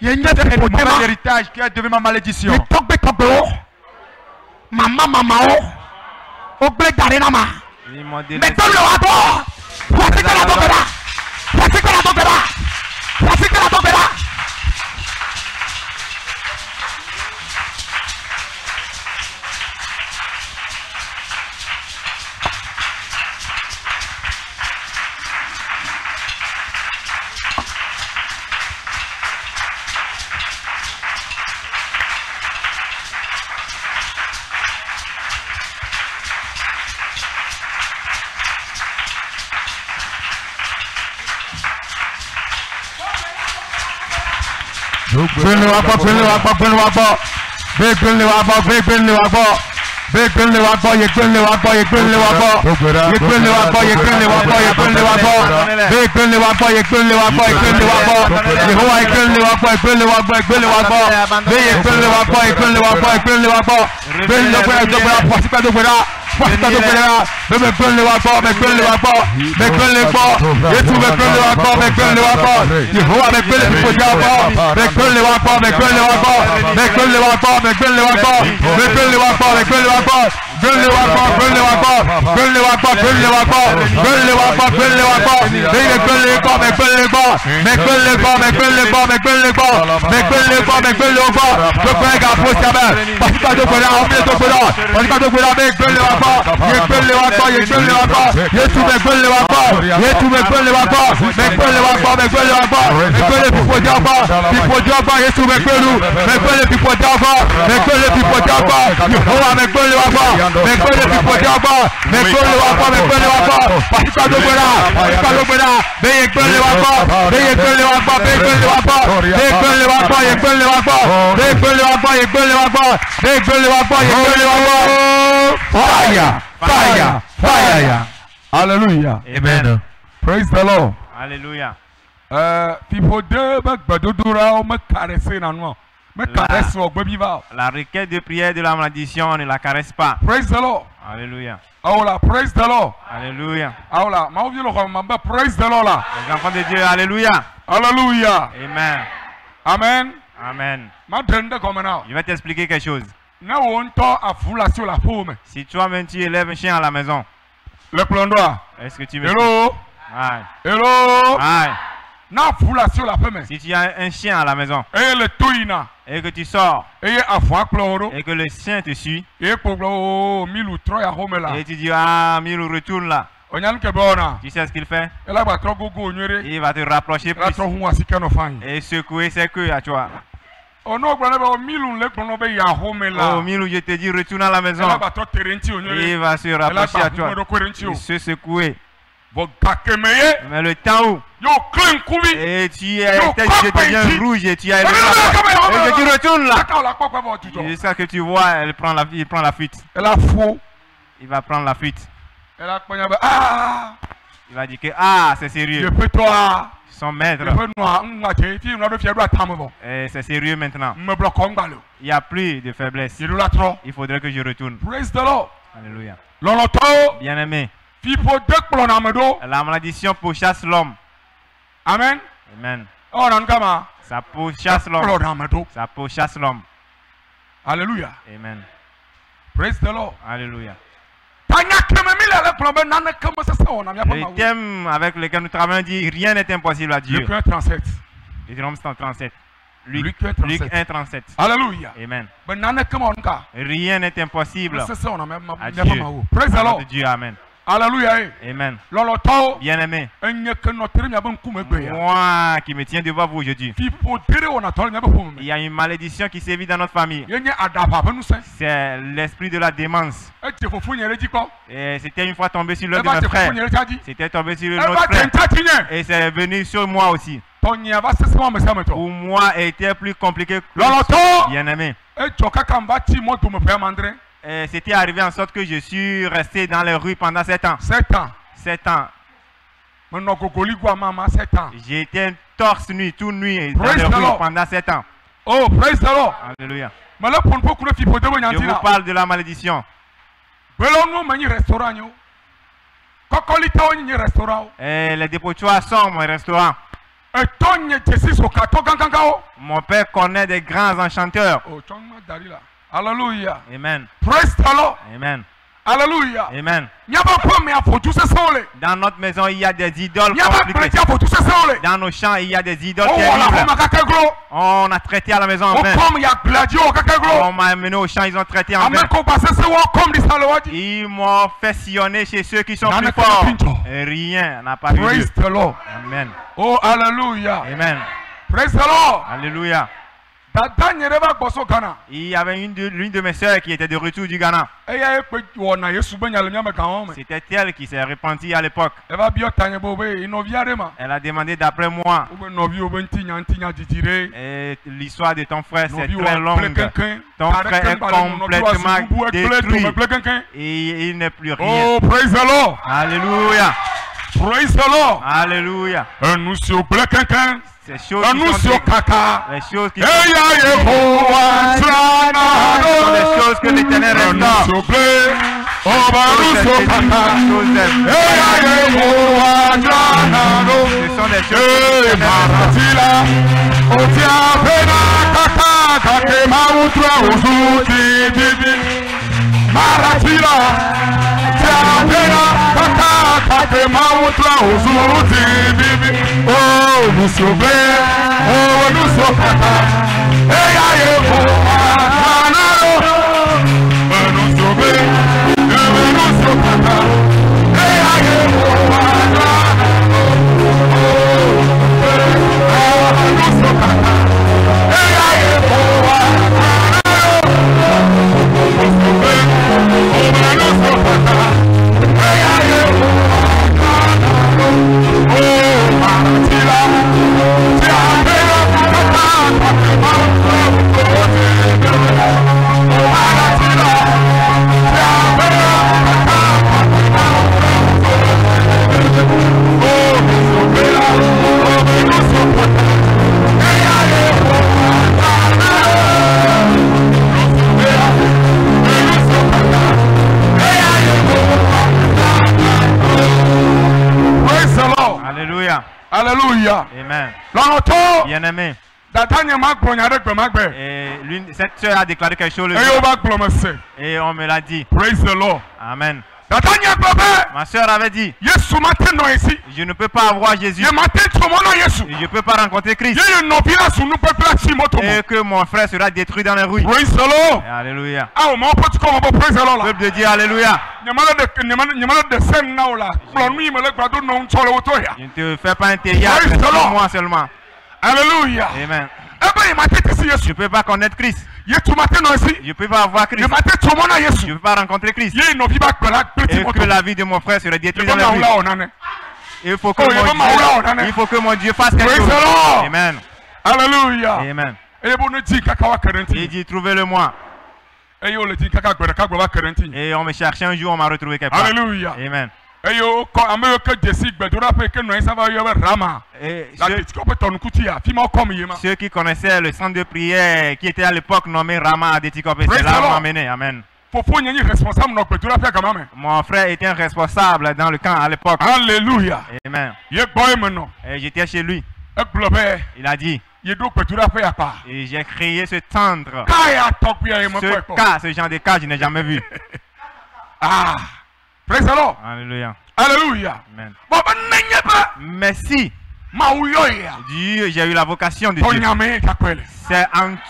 mauvais héritage qui est devenu ma malédiction. Hallelujah. Amen. Praise the Lord. Alléluia. La requête de prière de la malédiction ne la caresse pas. Praise the Lord. Alléluia. Praise the Lord. Alléluia. Praise the Lord. Les enfants de Dieu, alléluia. Alléluia. Amen. Amen. Amen. Je vais t'expliquer quelque chose. Si toi-même tu élèves un chien à la maison, est-ce que tu me Hello. Aye. Hello. Aye. Si tu as un chien à la maison et que tu sors et que le chien te suit et tu dis ah Milou retourne là, tu sais ce qu'il fait? Il va te rapprocher plus et secouer ses queues à toi. Oh Milou, je te dis retourne à la maison. Il va se rapprocher à toi et se secouer. Mais le temps où et tu deviens rouge et tu as et que tu retournes là jusqu'à ce que tu vois il prend la fuite. Il va prendre la fuite. Il va dire que ah c'est sérieux. Son maître. Et c'est sérieux maintenant. Il n'y a plus de faiblesse. Il faudrait que je retourne. Alléluia. Bien aimé. La malédiction pourchasse l'homme. Amen. Amen. Ça pourchasse l'homme. Ça pourchasse l'homme. Alléluia. Amen. Praise the Lord. Alléluia. Le thème avec lequel nous travaillons dit rien n'est impossible à Dieu. Luc 1:37. Deutéronome 1:37. Luc 1:37. Alléluia. Amen. Rien n'est impossible à Dieu. Praise the Lord. Dieu. Amen. Alléluia. Amen. Bien aimé. Moi qui me tiens devant vous aujourd'hui. Il y a une malédiction qui sévit dans notre famille. C'est l'esprit de la démence. Et c'était une fois tombé sur l'un de mes frères. C'était tombé sur notre frère. Et c'est venu sur moi aussi. Pour moi, était plus compliqué que bien aimé. C'était arrivé en sorte que je suis resté dans les rues pendant 7 ans. 7 ans. J'étais torse nuit, toute nuit dans les rues pendant 7 ans. Oh, praise the Lord. Alléluia. Je vous parle de la malédiction. Et les dépotoirs sont mon restaurant. Mon père connaît des grands enchanteurs. Alléluia. Amen. Praise the Lord. Amen. Alléluia. Amen. Dans notre maison, il y a des idoles compliquées. Dans nos champs, il y a des idoles terribles. On a traité à la maison en vain. On m'a amené au champ, ils ont traité en vain. Ils m'ont fait sillonner chez ceux qui sont plus forts. Et rien n'a pas eu lieu. Praise the Lord. Amen. Oh, alléluia. Amen. Praise the Lord. Alléluia. Il y avait l'une de mes soeurs qui était de retour du Ghana. C'était elle qui s'est repentie à l'époque. Elle a demandé d'après moi. Et l'histoire de ton frère c'est très longue. Ton frère est complètement détruit. Et il n'est plus rien. Oh, praise the Lord. Alléluia. Praise the Lord. Alléluia. Ces choses qui sont les choses qui sont des choses que l'Éternel restaure. Ce sont des choses Alléluia. Amen. Bien-aimé. Et cette soeur a déclaré quelque chose. Et on me l'a dit. Praise the Lord. Amen. Ma soeur avait dit, je ne peux pas avoir Jésus. Je ne peux pas rencontrer Christ. Et que mon frère sera détruit dans les rues. Praise the Lord. Alléluia. Le peuple de Dieu, alléluia. Je ne te fais pas intérieur pour moi seulement. Alléluia. Amen. Je ne peux pas connaître Christ. Je ne peux pas avoir Christ. Je ne peux pas rencontrer Christ. Et que la vie de mon frère serait détruite dans la vie. Il faut que mon Dieu fasse quelque chose. Amen. Alléluia. Amen. Il dit, trouvez-le-moi. Et on me cherchait un jour, on m'a retrouvé quelque part. Alléluia. Amen. Et ceux qui connaissaient le centre de prière qui était à l'époque nommé Rama à Detikopé, c'est là où on m'a amené. Amen. Mon frère était un responsable dans le camp à l'époque. Alléluia. Amen. Et j'étais chez lui. Il a dit, et j'ai créé ce centre. Ce genre de cas, je n'ai jamais vu. Ah. Praise the Lord. Alléluia. Alléluia. Amen. Mais si Dieu, j'ai eu la vocation de Dieu,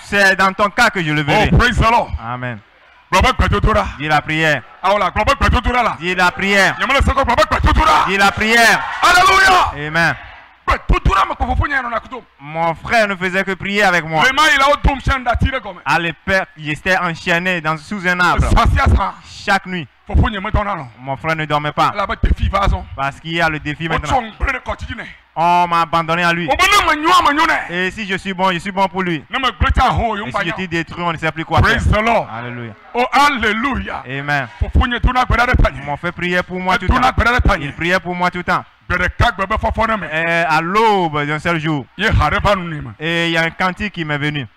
c'est dans ton cas que je le verrai. Oh, praise the Lord. Amen. Dis la prière. Dis la prière. Dis la prière. Alléluia. Amen. Mon frère ne faisait que prier avec moi. À l'époque, j'étais enchaîné sous un arbre. Chaque nuit. Mon frère ne dormait pas. Parce qu'il y a le défi maintenant. On m'a abandonné à lui. Et si je suis bon pour lui. Et si je t'ai détruit, on ne sait plus quoi faire. Alléluia. Oh, alléluia. Amen. Mon frère priait pour moi tout le temps. Il priait pour moi tout le temps. Et à l'aube d'un seul jour. Et il y a un cantique qui m'est venu.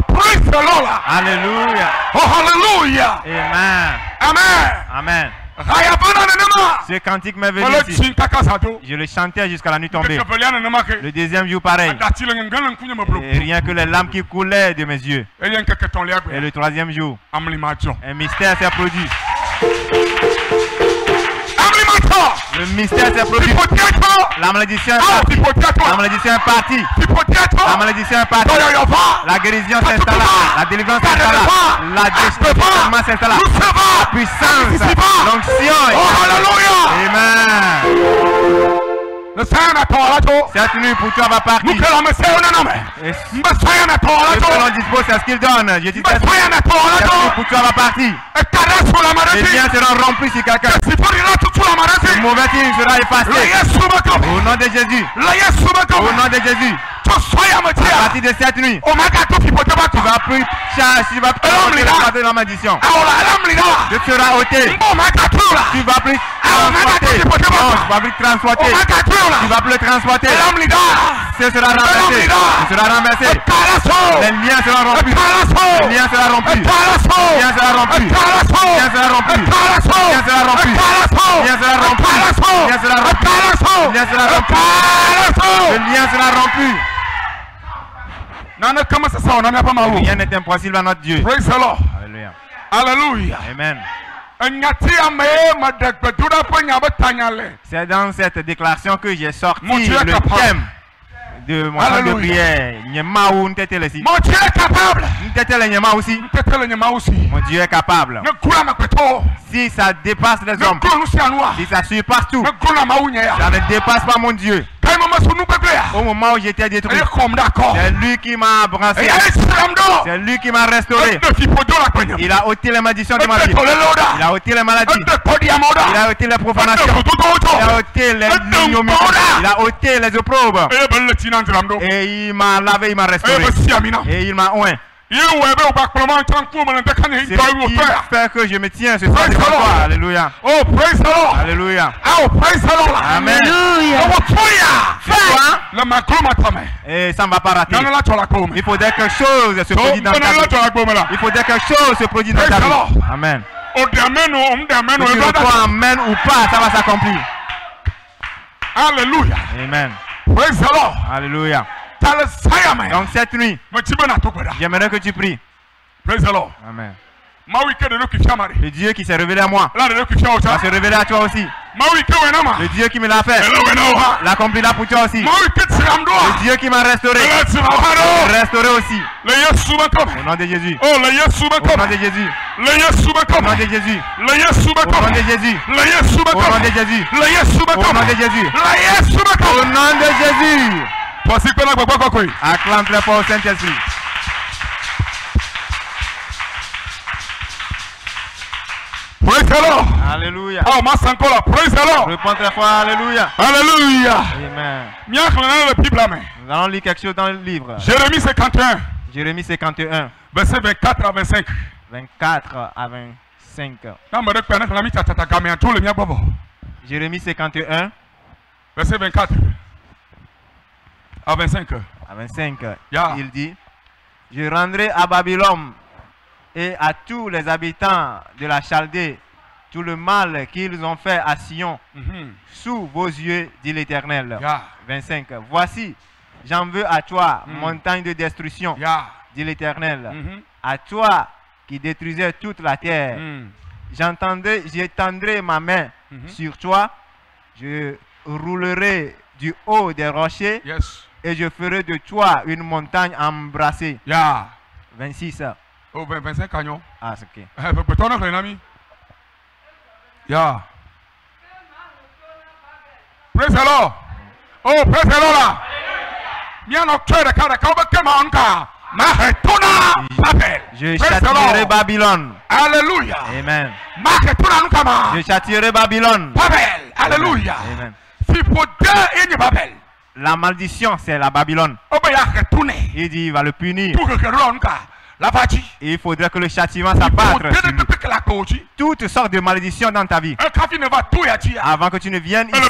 Praise the Lord. Alléluia. Oh, hallelujah. Amen. Amen. Amen. Ce cantique m'est venu ici. Je le chantais jusqu'à la nuit tombée. Le deuxième jour, pareil. Et rien que les larmes qui coulaient de mes yeux. Et le troisième jour, un mystère s'est produit. Le mystère s'est produit. La malédiction est partie. La malédiction est partie. La malédiction est partie. La guérison s'installa. La délivrance s'installa. La délivrance s'installa. La puissance, l'onction. Amen. Cette nuit pour toi va partir. Et selon dispose, c'est ce qu'il donne. Je dis cette nuit pour toi va partir. Les biens seront remplis si quelqu'un. Le mauvais signe sera effacé. Au nom de Jésus. Au nom de Jésus. À partir de cette nuit, tu vas plus chercher, tu vas plus de la malédiction. Tu seras ôté. Tu vas plus transporter. Tu vas plus transporter. Tu vas plus transporter. Ce sera renversé. Ce sera renversé. Les liens seront rompus. Les liens seront rompus. Les liens seront rompus. Les liens seront rompus. Les liens seront rompus. Les liens seront rompus. Les liens seront rompus. Les liens seront rompus. Les liens seront rompus. Rien n'est impossible à notre Dieu. Praise the Lord. Alléluia. Alléluia. Amen. C'est dans cette déclaration que j'ai sorti le thème de mon temps de prière. Mon Dieu est capable. Mon Dieu est capable. Si ça dépasse les hommes, si ça surpasse tout, ça ne dépasse pas mon Dieu. Au moment où j'étais détruit, c'est lui qui m'a brassé. C'est lui qui m'a restauré. Il a ôté les malédictions de ma vie. Il a ôté les maladies. Il a ôté les profanations. Il a ôté les ignominies. Il a ôté les opprobes. Et il m'a lavé, il m'a restauré. Et il m'a oint. C'est ce qui fait que je me tiens ce soir devant toi. Alléluia. Oh, praise the Lord. Alléluia. Oh, praise the Lord. Amen. Et ça ne va pas rater. Il faudrait que quelque chose se produise dans ta vie. Il faudrait que quelque chose se produise dans ta vie. Amen. Que tu le crois, amen ou pas, ça va s'accomplir. Alléluia. Amen. Praise the Lord. Alléluia. Donc cette nuit, j'aimerais que tu pries. Praise the Lord. Amen. Le Dieu qui s'est révélé à moi va se révéler à toi aussi. Le Dieu qui me l'a fait l'accomplira pour toi aussi. Le Dieu qui m'a restauré restauré aussi. Au nom de Jésus. Au nom de Jésus. Au nom de Jésus. Au nom de Jésus. Au nom de Jésus. Au nom de Jésus. Au nom de Jésus. Acclame très fort au Saint-Esprit. Praise the Lord. Alléluia. Oh, Masankola, praise the Lord. Réponds très fort, alléluia. Alléluia. Amen. Nous allons lire quelque chose dans le livre. Jérémie 51. Jérémie 51. Verset 24 à 25. 24 à 25. Jérémie 51. Verset 24 à 25. À 25. Yeah. Il dit: je rendrai à Babylone et à tous les habitants de la Chaldée tout le mal qu'ils ont fait à Sion sous vos yeux, dit l'Éternel. 25. Voici, j'en veux à toi, montagne de destruction, dit l'Éternel. À toi qui détruisais toute la terre. J'étendrai ma main sur toi, je roulerai du haut des rochers et je ferai de toi une montagne embrassée. 26. Oh, 25 canons. Ah, c'est ok. Praise the Lord. Oh, praise the Lord. Je châtierai Babylone. Alléluia. Amen. Je châtierai Babylone. Alléluia. Amen. Amen. La malédiction, c'est la Babylone. Il dit, il va le punir. Il faudrait que le châtiment s'abatte sur toutes sortes de malédictions dans ta vie. Avant que tu ne viennes ici,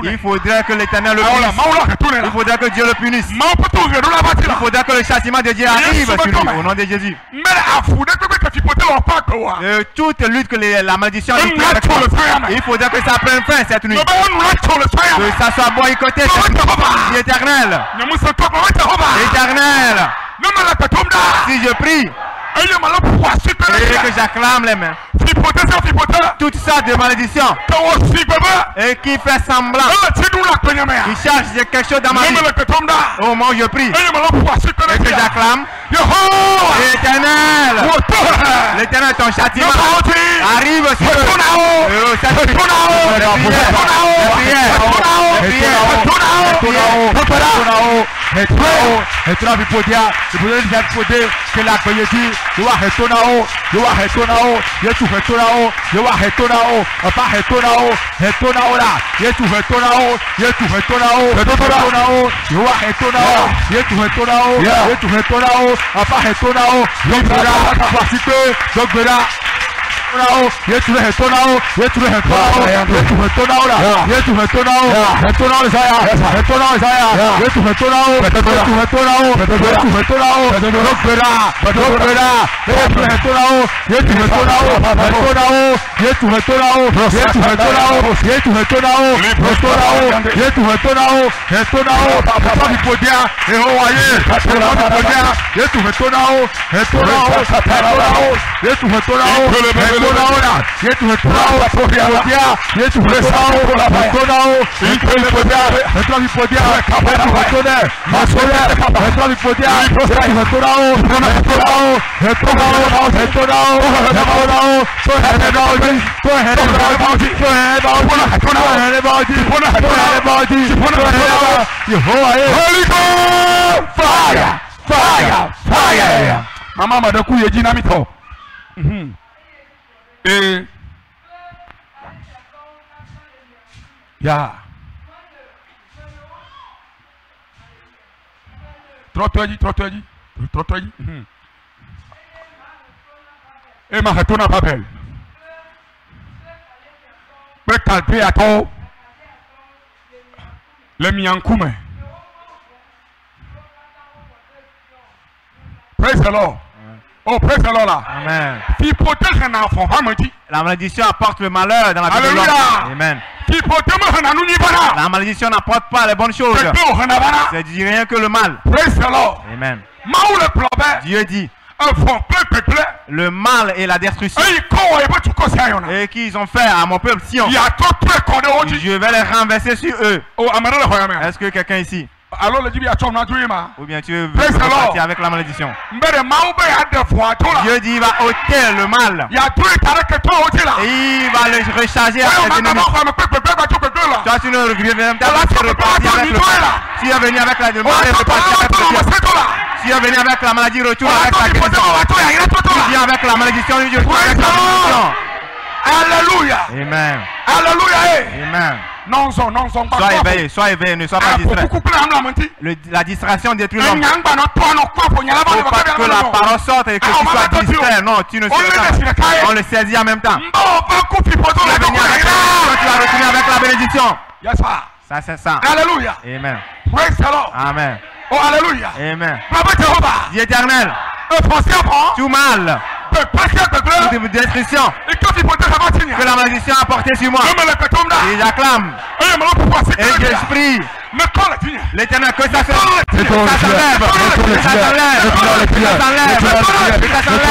il faudrait que l'Éternel le punisse. Il faudrait que Dieu le punisse. Il faudrait que le châtiment de Dieu arrive sur lui, au nom de Jésus. Toute lutte que la malédiction a, il faudrait que ça prenne fin cette nuit. Que ça soit boycotté cette nuit. L'Éternel. L'Éternel. Si je prie et que j'acclame les mains, toutes sortes de malédictions et qui fait semblant, qui cherche quelque chose dans ma vie, au moment où je prie et que j'acclame, L'éternel, l'éternel, ton châtiment arrive sur eux. Maman m'a donné un dynamite. Et ya trottoidi. Et ma retourne à Babel. Peut calper à toi. Le miankoume. Praise the Lord. Oh, praise the Lord là. Amen. Qui protège un enfant, la malédiction apporte le malheur dans la vie de l'homme. Amen. La malédiction n'apporte pas les bonnes choses. C'est rien que le mal. Praise the Lord. Amen. Dieu dit le mal et la destruction. Et qu'ils ont fait à mon peuple Sion. Je vais les renverser sur eux. Est-ce que quelqu'un ici? Ou bien tu veux partir avec la malédiction? Dieu dit il va ôter le mal. Et il va le recharger avec les ennemis. Toi tu ne reviens pas repartir avec le mal. Tu es venu avec la demande et repartir avec le mal. Tu es venu avec la maladie, retourne avec la guérison. Tu viens avec la malédiction, tu retournes avec la malédiction. Alléluia. Amen. Alléluia. Amen. Non, sois éveillé, ne sois pas distrait. La distraction détruit l'homme. Faut pas que la parole sorte et que tu sois distrait. Non, tu ne sais pas. On le saisit en même temps. Tu vas retourner avec la bénédiction. Ça, c'est ça. Alléluia. Amen. Praise the Lord. Amen. Oh, alléluia. Amen. Dieu éternel. Tout mal. Toute destruction que la malédiction a porté sur moi. Et j'acclame. Et j'exprime. L'éternel, que ça s'enlève. Que ça s'enlève. Que ça s'enlève. Que ça s'enlève. Que ça s'enlève. Que ça s'enlève.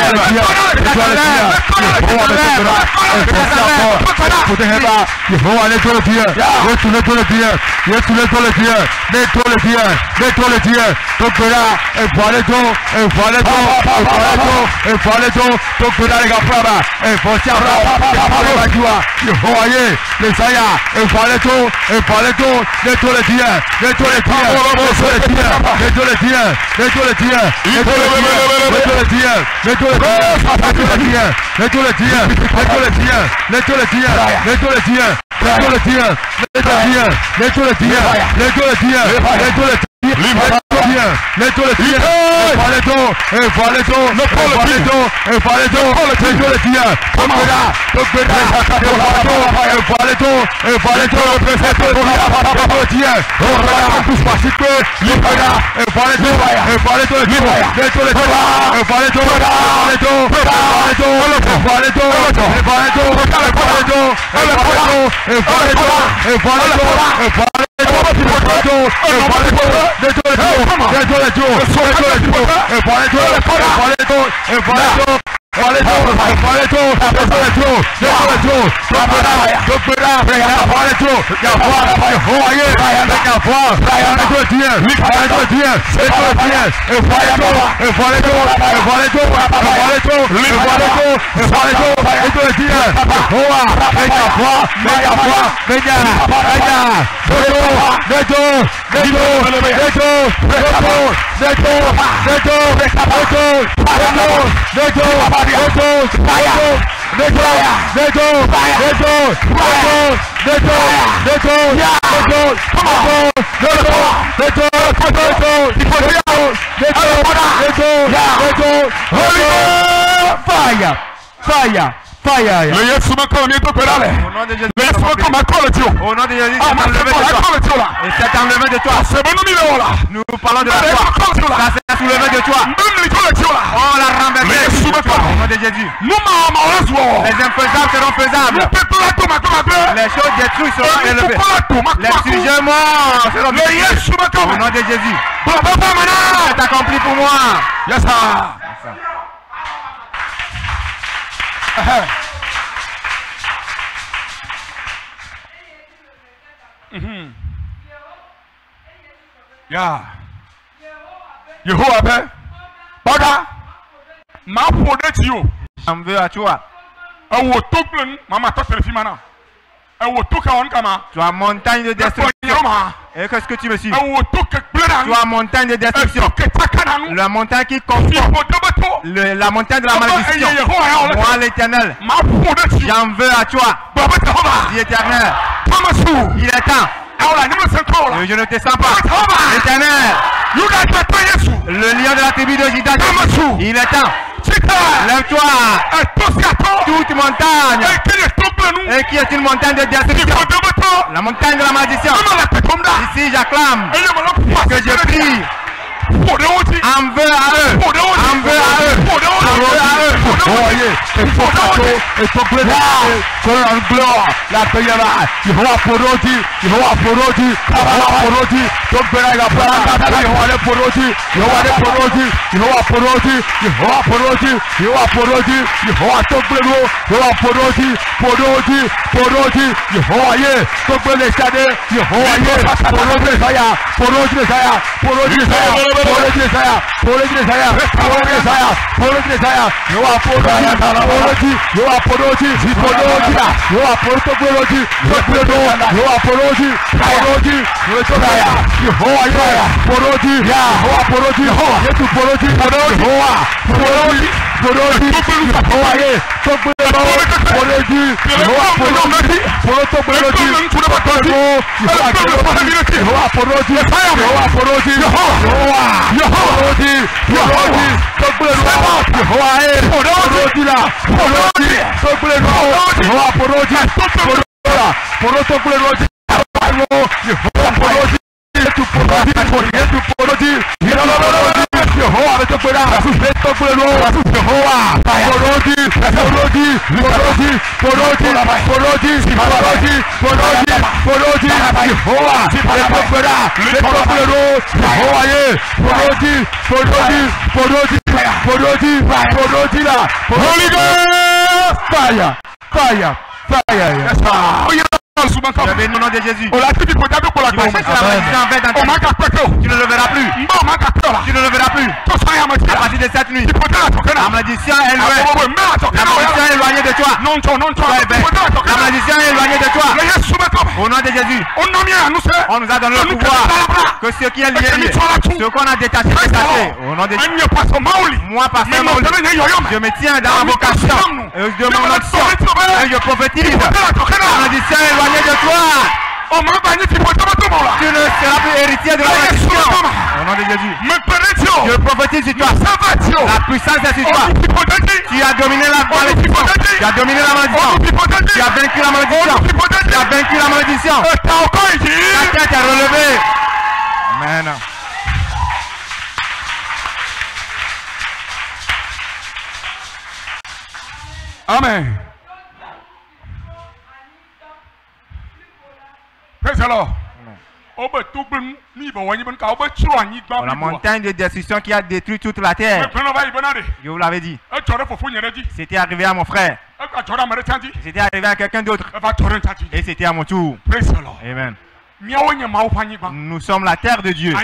Fire. Le Yesu makao ni to pelale. Le Yesu makao makao tio. Au nom de Jésus, c'est enlevé de toi. Et c'est enlevé de toi. Nous parlons de la foi. Ça s'est soulevé de toi. Oh la renversée. Au nom de Jésus. Les infaisables seront faisables. Les choses détruites seront élevées. Les sujets morts seront détruits. Au nom de Jésus. C'est accompli pour moi. Yes sir. Yeah. Yehowa be. Bada. Ma pode ti o. J'en veux à toi. Ewo toklen mama to telefi mana. Ewo toka on kama. Toi montagne de destruction. Et qu'est-ce que tu me suis? Toi montagne de destruction. La montagne qui comporte la montagne de la malédiction. Moi l'éternel. J'en veux à toi. Dis éternel. Il est temps. Je ne te sens pas. Éternel. Le lion de la tribu de Juda. Il est temps. Lève-toi. Toute montagne. Et qui est une montagne de destruction. La montagne de la malédiction. Ici j'acclame. Que je prie. En veux à eux. En veux à eux. En veux à eux. La payera. Yehowa poroti. Yehowa poroti. Yehowa poroti. Tokbera la plata. Yehowa le poroti. Yehowa le poroti. Yehowa poroti. Yehowa poroti. Yehowa poroti. Yehowa tokbero. Yehowa poroti. Poroti. Poroti. Yehowa ye. Tokbere shade. Yehowa ye. Poroti saya. Poroti saya. Poroti saya. Poroti saya. Poroti saya. Poroti saya. Poroti saya. Yehowa poroti. Poroti. Yehowa poroti. Poroti. Yehowa poroti. Poroti. Yehowa poroti. Poroti. Yehowa ye. Poroti. Yehowa poroti. Yesu poroti. Yehowa poroti. Poroti. Yehowa ye. Tokbero. Poroti. Yehowa poroti. Poroti. Poroti. Yehowa poroti. Yehowa poroti. Yehowa. Poroti. Poroti. Tokbero. Yehowa ye. Poroti la. Poroti. Tokbero. Yehowa poroti. Poroti. Poroti. Yehowa poroti. Tu poroti. Tu poroti. Yehowa betokbera. Betokbero. Yehowa. Poroti. Poroti. Poroti. Poroti. Poroti. Poroti. Poroti. Poroti. Yehowa. Betokbera. Betokbero. Yehowa ye. Poroti. Poroti. Poroti. Poroti. Poroti la. Holy Ghost. Fire. Fire. Fire. Yes sir. Je vais au nom de Jésus. Tu ne le verras plus. Tu ne le verras plus. À partir de cette nuit, la malédiction est éloignée. La malédiction est éloignée de toi. La malédiction est éloignée de toi. Au nom de Jésus, on nous a donné le pouvoir que ce qui est lié, ce qu'on a détaché. Au nom de Jésus, moi, pasteur Maouli, je me tiens dans ma vocation de mon action et je prophétise. La malédiction est éloignée de toi. Tu ne seras plus héritier de la malédiction. Au nom de Jésus, je prophétise sur toi. La puissance est sur toi. Tu as dominé la malédiction. Tu as dominé la malédiction. Tu as vaincu la malédiction. Tu as vaincu la malédiction. Ta tête est relevée. Amen. Amen. Praise the Lord. La montagne de destruction qui a détruit toute la terre. Je vous l'avais dit. C'était arrivé à mon frère. C'était arrivé à quelqu'un d'autre. Et c'était à mon tour. Amen. Nous sommes la terre de Dieu.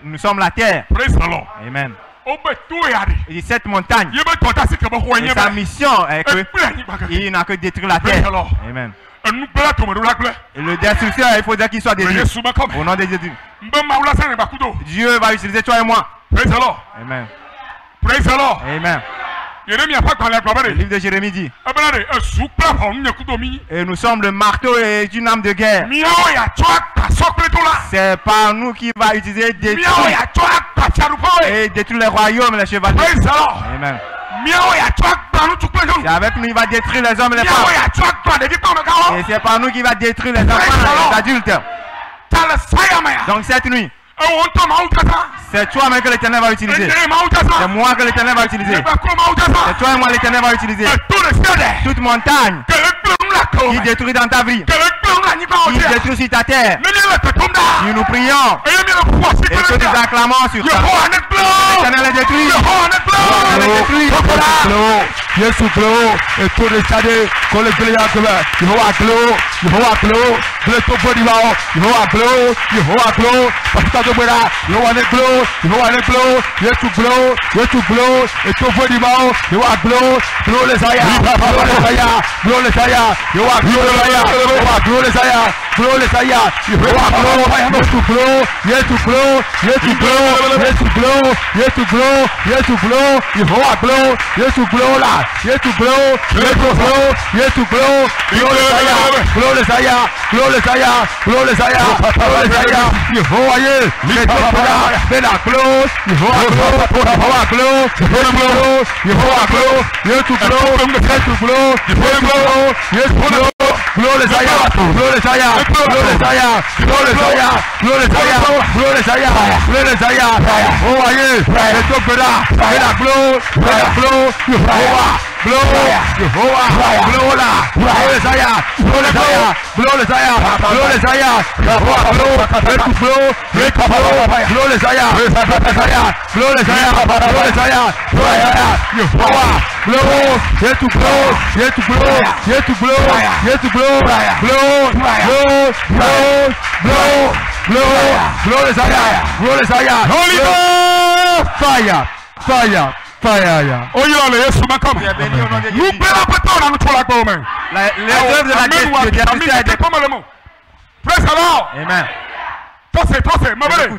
Nous sommes la terre. Amen. Et cette montagne, et sa mission est qu'il n'a que détruire la terre. Amen. Et le destructeur, il faut dire qu'il soit détruit. Au nom de Jésus. Dieu va utiliser toi et moi. Amen. Amen. Le livre de Jérémie dit. Et nous sommes le marteau et une âme de guerre. C'est par nous qui va utiliser détruire et détruire les royaumes, les chevaliers. Amen. C'est avec nous qu'il va détruire les hommes et les femmes. Et c'est par nous qu'il va détruire les enfants et les adultes. Donc cette nuit, c'est toi-même que l'Éternel va utiliser. C'est moi que l'Éternel va utiliser. C'est toi et moi l'Éternel va utiliser. Toute montagne qui détruit dans ta vie, qui détruit sur ta terre, nous nous prions et que nous acclamons sur toi. L'Éternel est détruit. L'Éternel est détruit. Yesu glow, et tout le stade, qu'on le glé à glow, glé to body wow, glow, parce que tu verras, Yesu glow, et tout body wow, glow les aya, glow les aya, Fire. Oh, you are yes, come. Nous prenons pas temps dans notre lac. Les œuvres de la destruction. Praise the Lord. Amen. Tossez, mauvais. Nous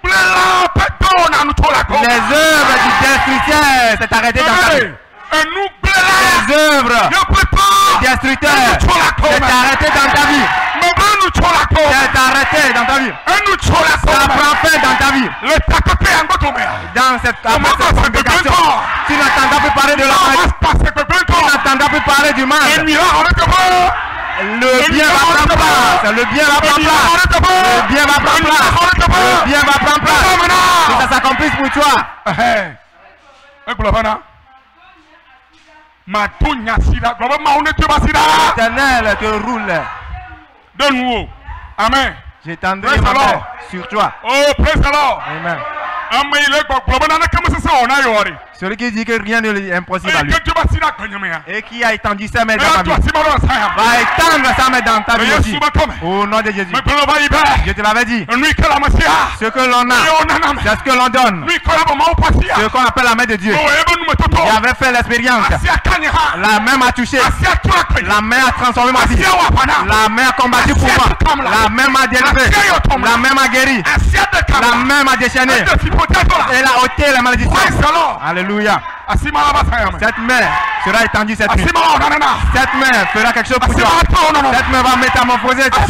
prenons pas temps dans notre lac. Les œuvres du destructeur s'est arrêté dans ta vie. Les œuvres du destructeur s'est arrêté dans ta vie. C'est arrêté dans ta vie. Ça prend fin dans ta vie. Dans cette congrégation, tu n'entendras plus parler de la magie. Tu n'entendras plus parler du mal. Le bien va prendre place. Le bien va prendre place. Le bien va prendre place. Le bien va prendre place. Que ça s'accomplisse pour toi. L'Éternel te roule. Donne-nous. Amen. J'étendrai ma main sur toi. Oh, praise the Lord. Amen. Celui qui dit que rien n'est impossible à lui et qui a étendu sa main dans ta vie va étendre sa main dans ta vie aussi. Au nom de Jésus. Je te l'avais dit. Ce que l'on a, c'est ce que l'on donne. Ce qu'on appelle la main de Dieu. J'avais fait l'expérience. La main m'a touché. La main a transformé ma vie. La main a combattu pour moi. La main m'a délivré. La main m'a guéri. La main m'a déchaîné. Elle a ôté la malédiction. Alléluia. Cette main sera étendue cette nuit. Cette main fera quelque chose pour toi. Cette main va métamorphoser. Sa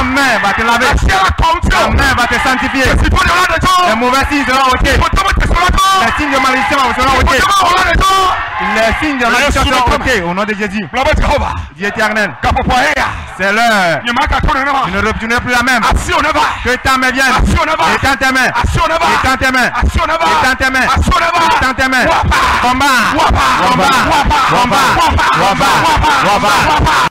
main va te laver. Sa main va te sanctifier. Les mauvais signes seront ôtés. Les signes de malédiction seront ôtés. Les signes de malédiction seront ôtés. Au nom de Jésus. Dieu éternel. C'est l'heure. Tu ne retourneras plus la même. Que ta main vienne. Étends tes mains. Étends tes mains. Étends tes mains. Étends tes mains. Combat. Combat. Combat. Combat. Combat.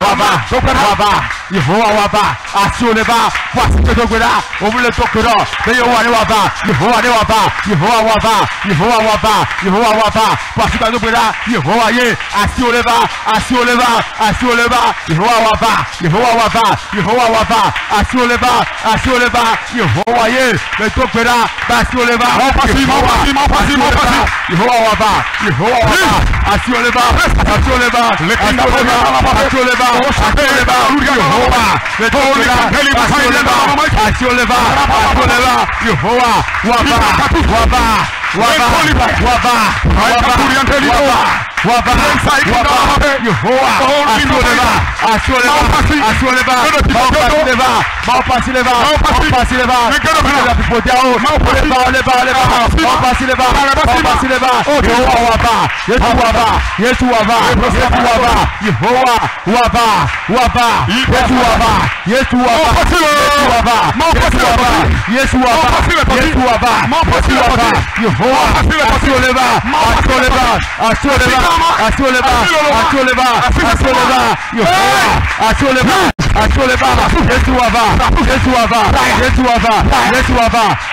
Combat. Combat. Yehowa waba, asioleba, voici que Dogweda, on vous le tokera, de Yehowa ne waba, Yehowa ne waba, Yehowa waba, Yehowa waba, Yehowa waba, voici que Dogweda, Yehowa ye, asioleba, asioleba, asioleba, Yehowa waba, Yehowa waba, Yehowa waba, asioleba, asioleba, Yehowa ye, le tokera, asioleba, Yehowa waba, Yehowa waba, asioleba, asioleba, asioleba, asioleba, Yehowa, le tokera, asioleba, asioleba, Yehowa waba, waba, waba, waba,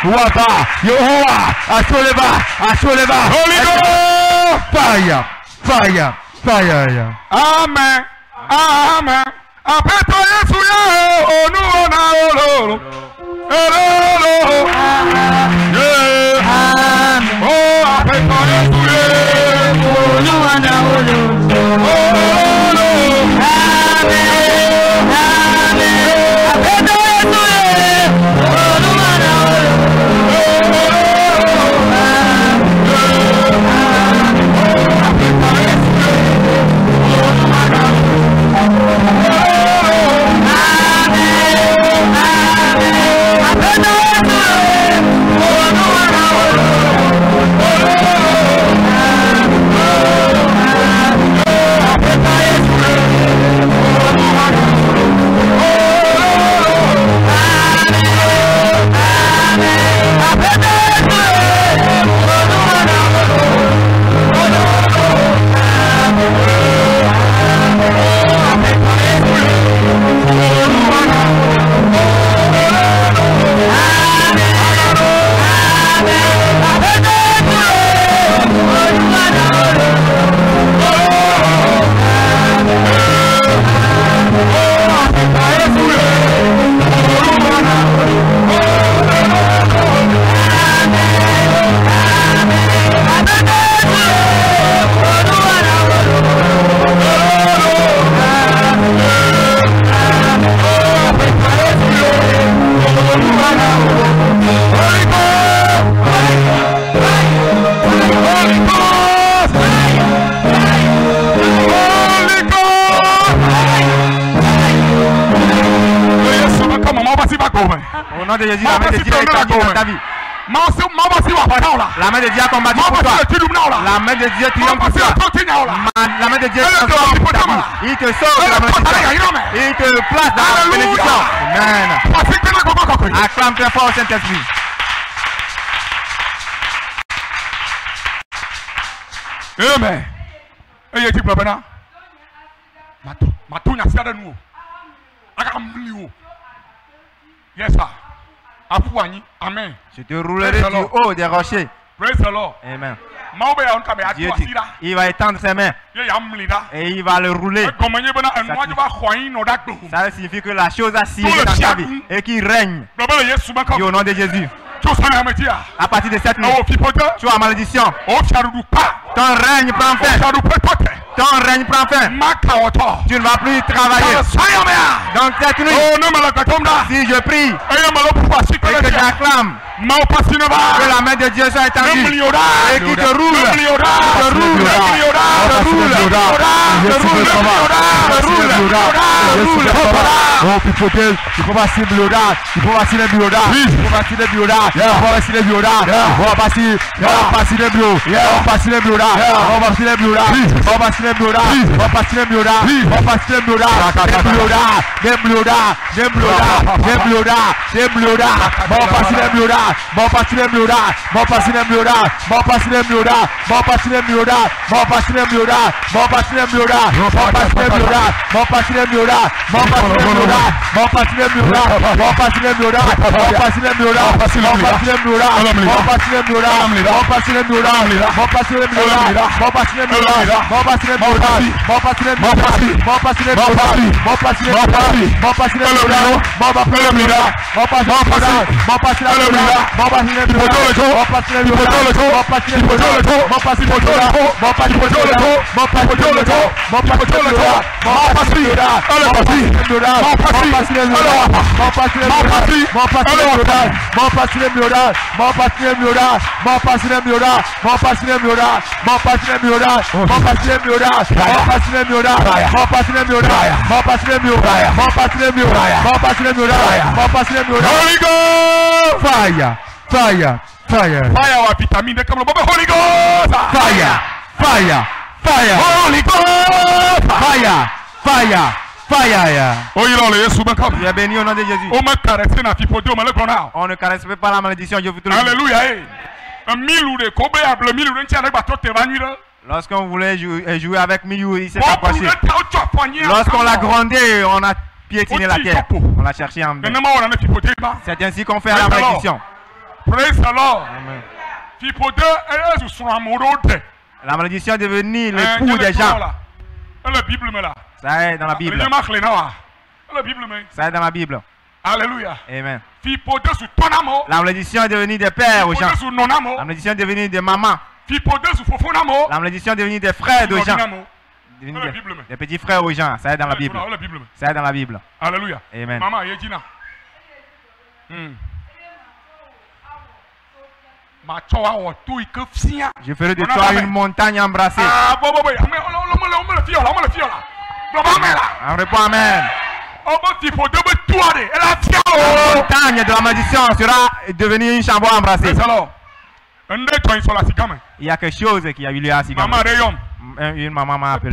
waba, Yehowa, asioleba, fire, fire, fire. Amen, amen. Apeto Yesu ya onu ona oloro. Oh, apeto Yesu ya onu ona oloro. Au nom de Jésus, la main de Dieu est établie dans ta vie. La main de Dieu a combattu pour toi. La main de Dieu triomphe pour toi. La main de Dieu transforme ta vie. Il te sauve de la malédiction. Il te place dans la bénédiction. Amen. Acclame très fort au Saint-Esprit. Amen. Et dit Babana. Matouna c'est nous. Agamliou. Yes sir. Amen. Je te roulerai du haut des rochers. Praise the Lord. Amen. Dieu dit, il va étendre ses mains et il va le rouler. Ça signifie que la chose a signé dans ta vie et qu'il règne. Et au nom de Jésus. À partir de cette nuit, tu as malédiction. Ton règne prend fin. Ton règne prend fin. Tu ne vas plus travailler. Donc cette nuit, si je prie et que j'acclame, que la main de Dieu soit étendue et qu'il te roule, Bon, Fire, fire, fire. Fire wa vitamine comme le Holy Ghost. Fire, fire, fire. Holy Ghost. Fire, fire, fire. Oh, il a Jésus ben comme. Tu es béni au nom de Jésus. On m'a caressé na fipoté au malheur. On ne caresse pas la malédiction. Je vous te le dis. Alléluia. Un milou de combien à milou de tiens avec bateau te va nuire. Lorsqu'on voulait jouer avec Miyu, il s'est approché. Lorsqu'on l'a grondé, on a piétiné la terre. On l'a cherché en bas. C'est ainsi qu'on fait la malédiction. Praise the Lord. Amen. La malédiction est devenue l'époux des gens. Ça est dans la Bible. Ça est dans la Bible. Alléluia. Amen. La malédiction est devenue des pères aux gens. La malédiction est devenue des mamans. La malédiction est devenue des frères aux gens. Des petits frères aux gens. Ça est dans la Bible. Ça est dans la Bible. Alléluia. Amen. Je ferai de toi une montagne embrassée. On répond Amen. La montagne de la malédiction sera devenue une chambre embrassée. Il y a quelque chose qui a eu lieu à Sigama. Une maman m'a appelé.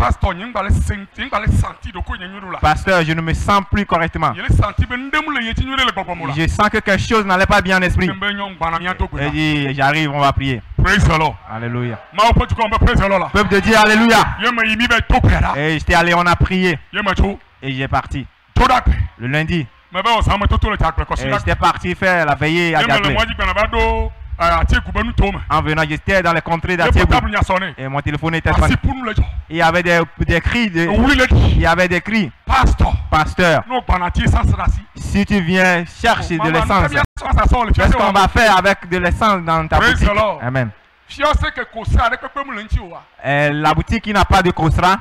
Pasteur, je ne me sens plus correctement. Je sens que quelque chose n'allait pas bien en esprit. Et dit, j'arrive, on va prier. Alléluia. Peuple de Dieu, Alléluia. Et j'étais allé, on a prié. Et j'ai parti. Le lundi. Et j'étais parti faire la veillée à Diaglé. En venant, j'étais dans les contrées d'Atiégou. Et mon téléphone était sonné. Il y avait des cris. Il y avait des cris. Pasteur, si tu viens chercher de l'essence, qu'est-ce qu'on va faire avec de l'essence dans ta boutique? Amen. La boutique qui n'a pas de Kosra,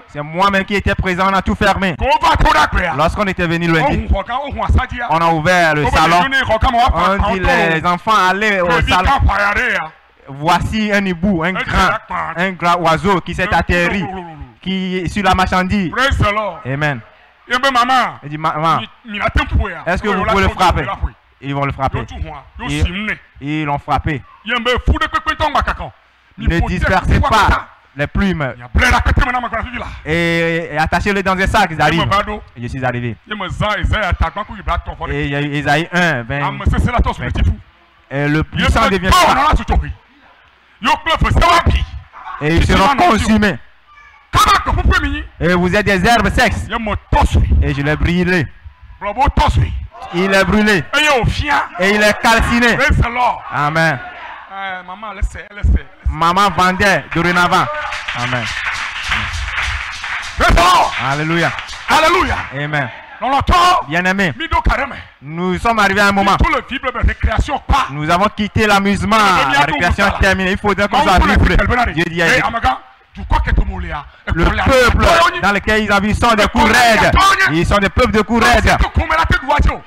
c'est moi-même qui étais présent, on a tout fermé. Lorsqu'on était venu lundi, on a ouvert le salon. On dit les enfants allez au salon. Voici un hibou, un grand oiseau qui s'est atterri, qui est sur la marchandise. Amen. Il dit maman, est-ce que vous pouvez le frapper? Ils vont le frapper. Ils l'ont frappé. Ne dispersez pas les plumes et attachez-les dans des sacs. Ils arrivent. Et je suis arrivé. Et il y a eu Isaïe 1, 20. Et le puissant devient puissant. Et ils seront consumés. Et vous êtes des herbes sexes. Et je l'ai brûlé. Il est brûlé. Et il est calciné. Amen. Maman vendait dorénavant. Amen. Alléluia. Alléluia. Amen. Bien-aimé, nous sommes arrivés à un moment. Nous avons quitté l'amusement. La récréation est terminée. Il faudrait qu'on soit libre. Dieu dit le peuple dans lequel ils habitent sont des coups raides. Ils sont des peuples de coups raides.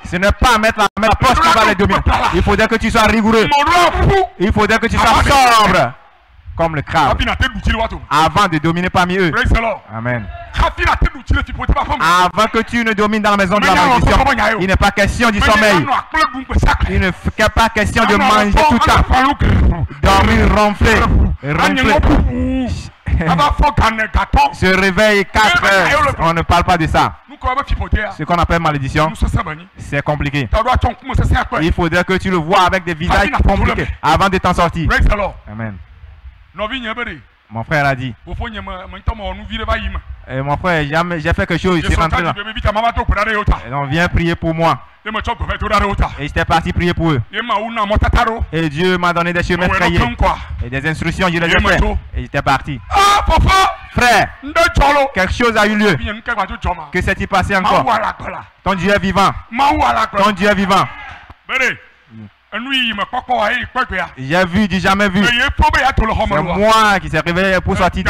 Ce n'est pas mettre la main à la poche qui va les dominer. Il faudrait que tu sois rigoureux. Il faudrait que tu sois sobre comme le crabe avant de dominer parmi eux. Amen. Avant que tu ne domines dans la maison de la malédiction, il n'est pas question du sommeil. Il n'est pas question de manger tout le temps. Dormir ronfler. Se réveille 4 heures. On ne parle pas de ça. Ce qu'on appelle malédiction, c'est compliqué. Il faudrait que tu le vois avec des visages compliqués avant de t'en sortir. Amen. Mon frère a dit. Et mon frère, j'ai fait quelque chose, je suis rentré là. Et on vient prier pour moi. Et j'étais parti prier pour eux. Et Dieu m'a donné des chemins frayés. Et des instructions, je les ai fait. Et j'étais parti. Frère, quelque chose a eu lieu. Que s'est-il passé encore? Ton Dieu est vivant. Ton Dieu est vivant. J'ai vu du jamais vu. C'est moi qui s'est réveillé pour sortir.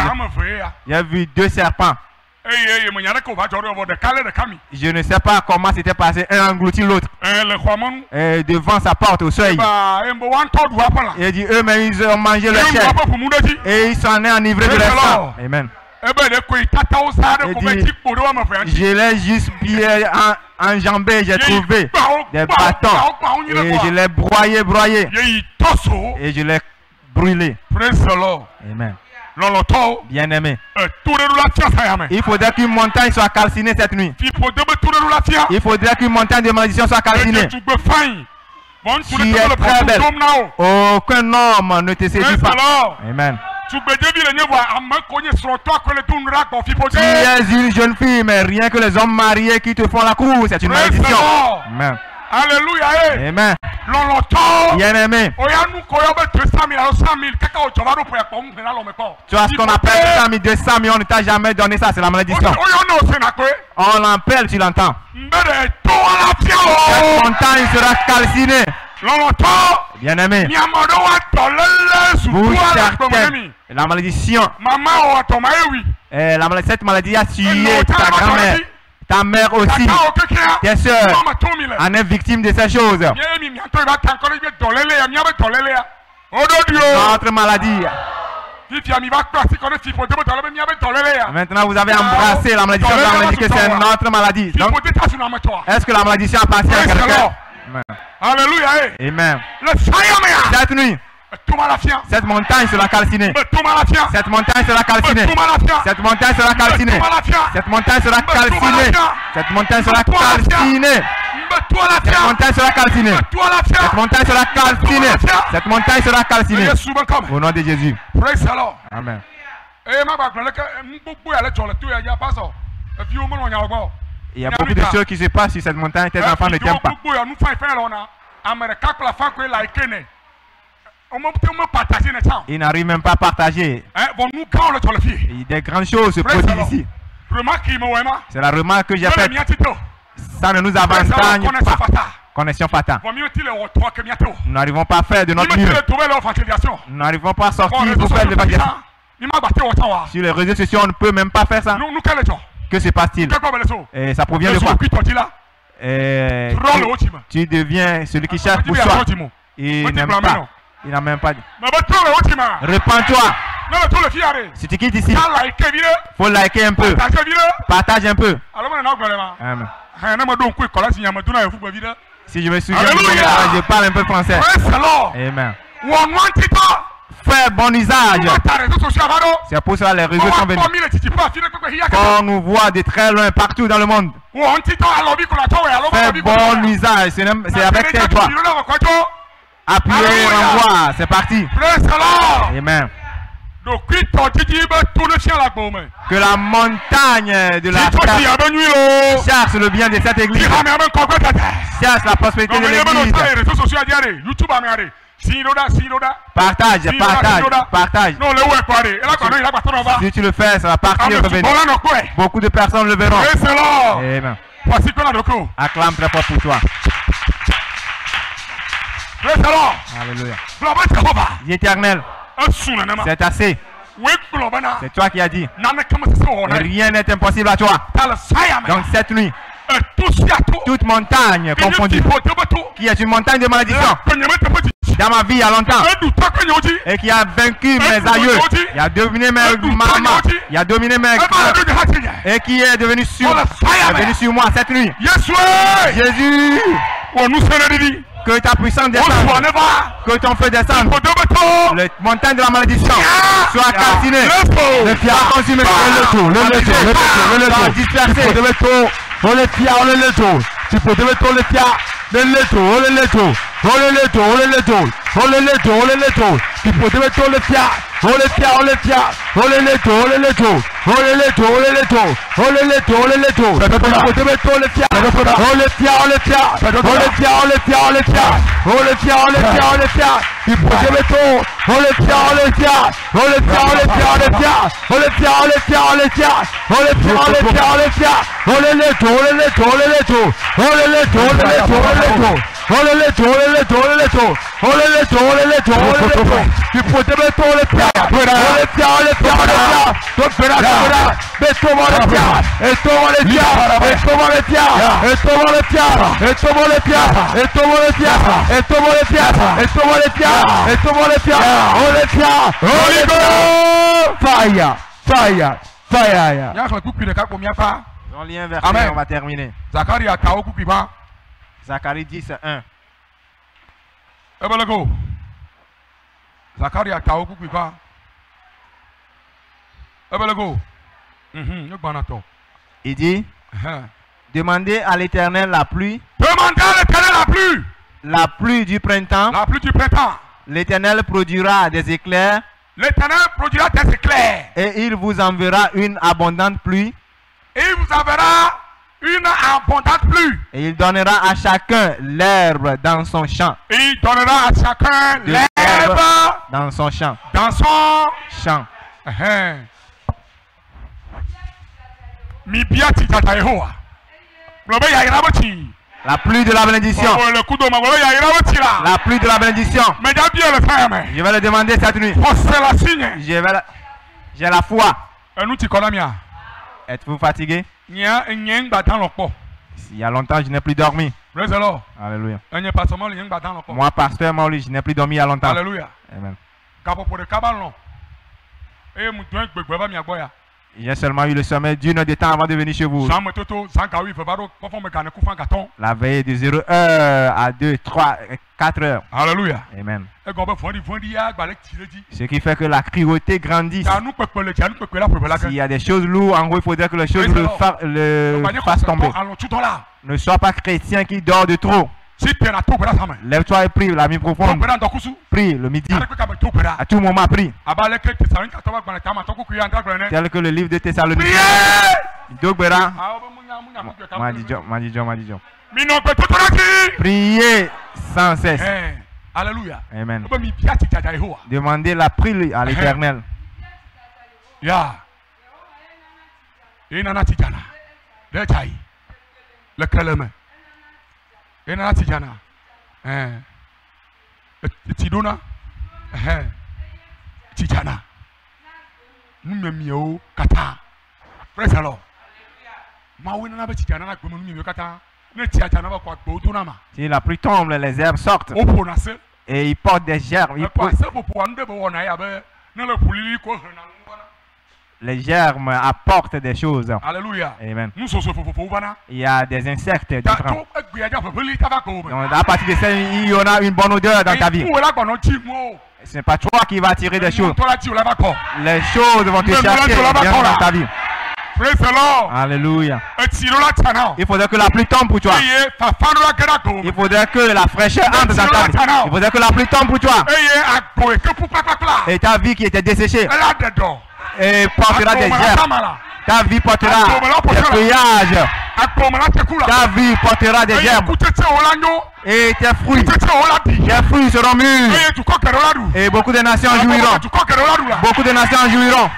J'ai vu 2 serpents. Je ne sais pas comment c'était passé. Un englouti l'autre. Devant sa porte au seuil. Il dit eux-mêmes ils ont mangé le chair. Et ils s'en est enivrés de leur sang. Amen. Je l'ai juste bien enjambé, j'ai trouvé des bâtons et je l'ai broyé et je l'ai brûlé. Amen. Bien aimé, il faudrait qu'une montagne soit calcinée cette nuit. Il faudrait qu'une montagne de malédiction soit calcinée. Tu es très belle. Aucun homme ne te séduit pas. Amen. Tu es une jeune fille, mais rien que les hommes mariés qui te font la cour, c'est une malédiction. Amen. Alléluia. Amen. Bien aimé. Tu as ce qu'on appelle 100 000, 200 000, on ne t'a jamais donné ça, c'est la malédiction. On l'appelle, tu l'entends. Cette montagne sera calcinée. Bien aimé. Vous cherchez la malédiction. Cette maladie a tué ta grand-mère. Ta mère aussi. Tes soeurs en est victime de ces choses. Notre maladie. Maintenant vous avez embrassé la malédiction. Vous avez dit que c'est notre maladie. Est-ce que la malédiction appartient à quelqu'un? Alléluia. Amen. Cette nuit, cette montagne sera calcinée. Cette montagne sera calcinée. Cette montagne sera calcinée. Cette montagne sera calcinée. Cette montagne sera calcinée. Cette montagne sera calcinée. Cette montagne sera calcinée. Cette montagne sera calcinée. Au nom de Jésus. Amen. Il y a beaucoup de choses qui se passent sur cette montagne. Tes enfants ne t'aiment pas. Ils n'arrivent même pas à partager. Des grandes choses se produisent ici. C'est la remarque que j'ai faite. Ça ne nous avance pas. Connexion fatale. Nous n'arrivons pas à faire de notre mieux. Nous n'arrivons pas à sortir pour faire l'évangélisation. Sur les réseaux sociaux, on ne peut même pas faire ça. Que se passe-t-il? Et ça provient de quoi? Tu deviens celui qui cherche pour soi. Il n'aime pas. Il n'a même pas dit. Répands-toi. Si tu quittes ici, il faut liker un peu. Partage un peu. Amen. Si je me souviens, je parle un peu français. Amen. Faire bon usage. C'est pour ça que les réseaux sont venus. Quand on nous voit de très loin, partout dans le monde. Faire bon usage, c'est avec tes doigts. Appuyer, renvoi, c'est parti. Amen. Que la montagne de la cherche le bien de cette église. Cherche la prospérité de l'église. Partage. Si tu le fais, ça va partir revenir. Beaucoup de personnes le verront. Amen. Acclame très fort pour toi. Alléluia. L'éternel, c'est assez. C'est toi qui as dit. Rien n'est impossible à toi. Donc cette nuit, toute montagne confondue, qui est une montagne de malédiction, dans ma vie il y a longtemps, et qui a vaincu mes aïeux, il a dominé mes mamans, il a dominé mes grands, et qui est devenu sur moi cette nuit. Jésus, que ta puissance descende, que ton feu descende, les montagnes de la malédiction soient calcinées, les pierres consumées, On lit un verset, on va terminer. Zacharie 10, 1. Il dit, demandez à l'Éternel la pluie. Demandez à l'Éternel la pluie. La pluie du printemps. La pluie du printemps. L'Éternel produira des éclairs. L'Éternel produira des éclairs. Et il vous enverra une abondante pluie. Et il vous enverra une abondante pluie. Et il donnera à chacun l'herbe dans son champ. Et il donnera à chacun l'herbe dans son champ. Dans son champ. La pluie de la bénédiction. La pluie de la bénédiction. Je vais le demander cette nuit. J'ai la foi. Êtes-vous fatigué? Il y a longtemps, je n'ai plus dormi. Alléluia. Moi, pasteur Mauli, je n'ai plus dormi il y a longtemps. Alléluia. Amen. J'ai seulement eu le sommeil d'une heure de temps avant de venir chez vous. La veille de 0 heure à 2, 3, 4 heures. Alléluia. Amen. Ce qui fait que la cruauté grandit. S'il y a des choses lourdes, en gros, il faudrait que les choses le fassent tomber. Ne sois pas chrétien qui dort de trop. Lève-toi et prie la nuit profonde. Prie le midi. À tout moment, prie. Tel que le livre de Thessaloniciens. Priez sans cesse. Alléluia. Amen. Demandez la pluie à l'Éternel. Ena tijana tidona tijana numemio kata praise the Lord mawina na be tijana na gbomo numemio kata ne tijana ba kwa gbo to na ma. Si la pluie tombe, les herbes sortent et ils portent des gerbes. Les germes apportent des choses. Alléluia. Amen. Il y a des insectes différents. Donc, à partir de ça, il y en a une bonne odeur dans ta vie. Ce n'est pas toi qui vas attirer des choses. Les choses vont te chercher dans ta vie. Alléluia. Il faudrait que la pluie tombe pour toi. Il faudrait que la fraîcheur entre dans ta vie. Il faudrait que la pluie tombe pour toi. Et ta vie qui était desséchée. Et portera des gerbes. Ta vie portera des feuillages. Ta vie portera des gerbes. Et tes fruits seront mûrs. Et beaucoup de nations jouiront. Beaucoup de nations jouiront.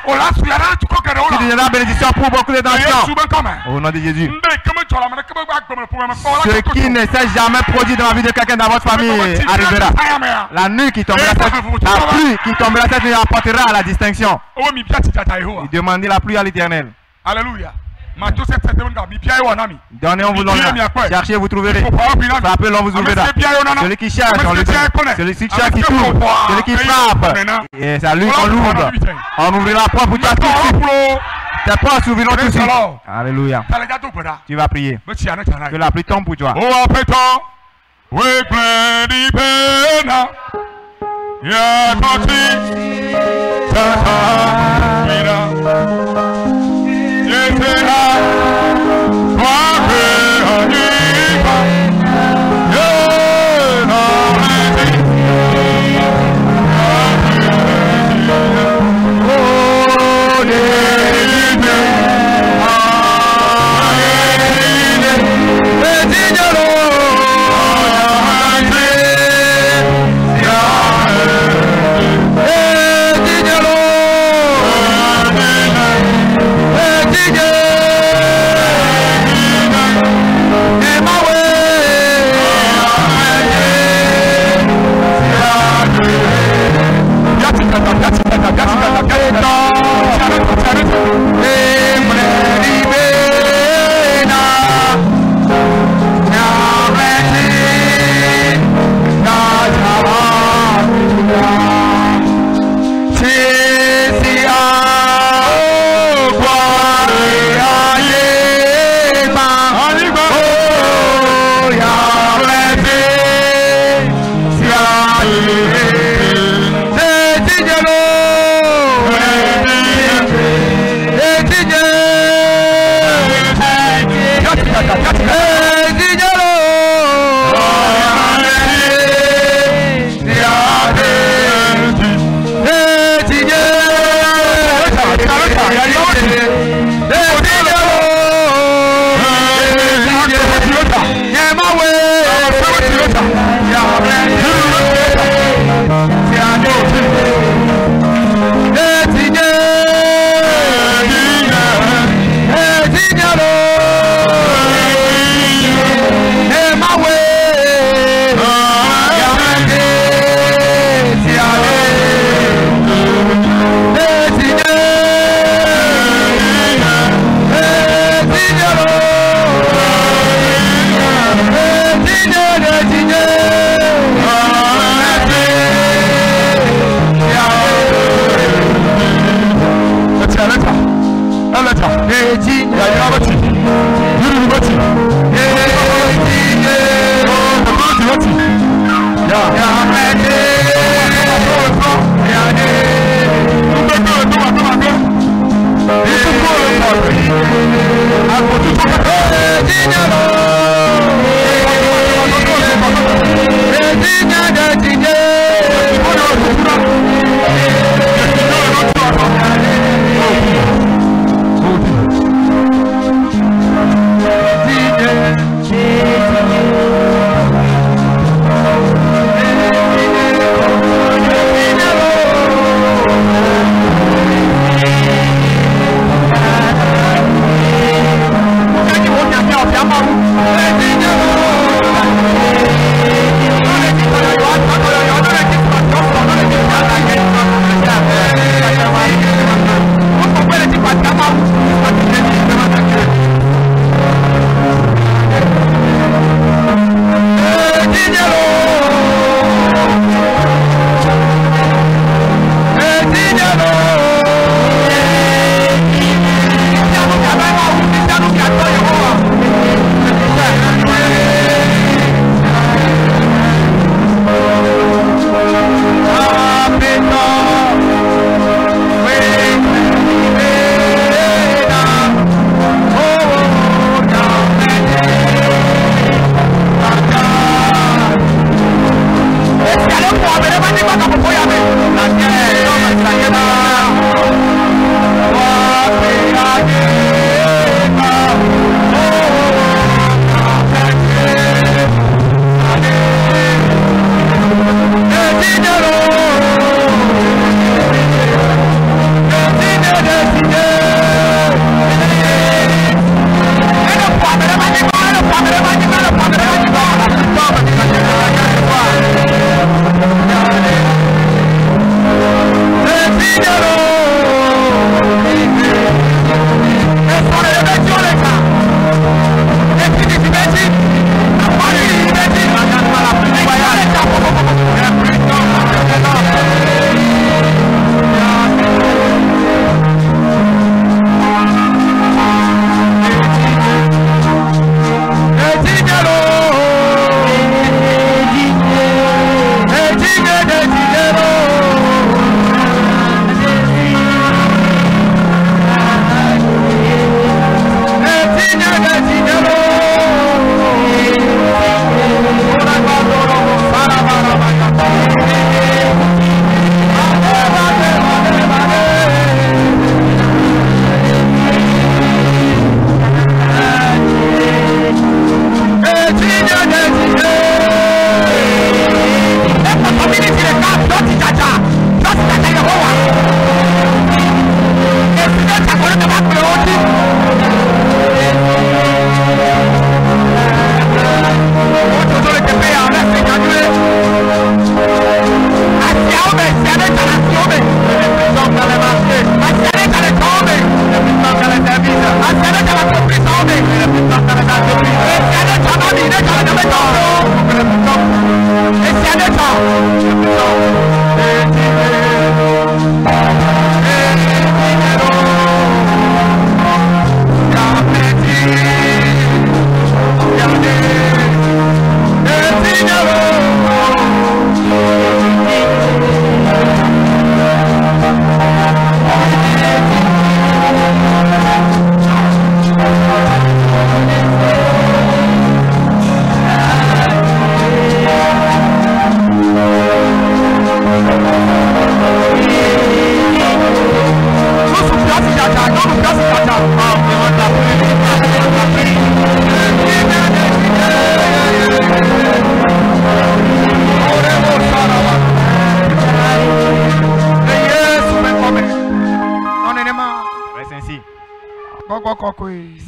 Tu deviendras bénédiction pour beaucoup de nations. Au nom de Jésus. Ce qui ne s'est jamais produit dans la vie de quelqu'un dans votre famille arrivera. La nuit qui tombera, la pluie qui tombera cette nuit apportera la distinction. Il demandait la pluie à l'Éternel. Alléluia. Donnez, on vous donnera. Cherchez, vous trouverez. Frappez, l'on vous ouvrira. Celui qui cherche, on le dit. Celui qui cherche, qui trouve. Celui qui frappe, et c'est à lui qu'on l'ouvre. On ouvrira la porte pour toi tout de suite. Tes portes s'ouvriront tout de suite. Alléluia. Tu vas prier. Que la pluie tombe pour toi.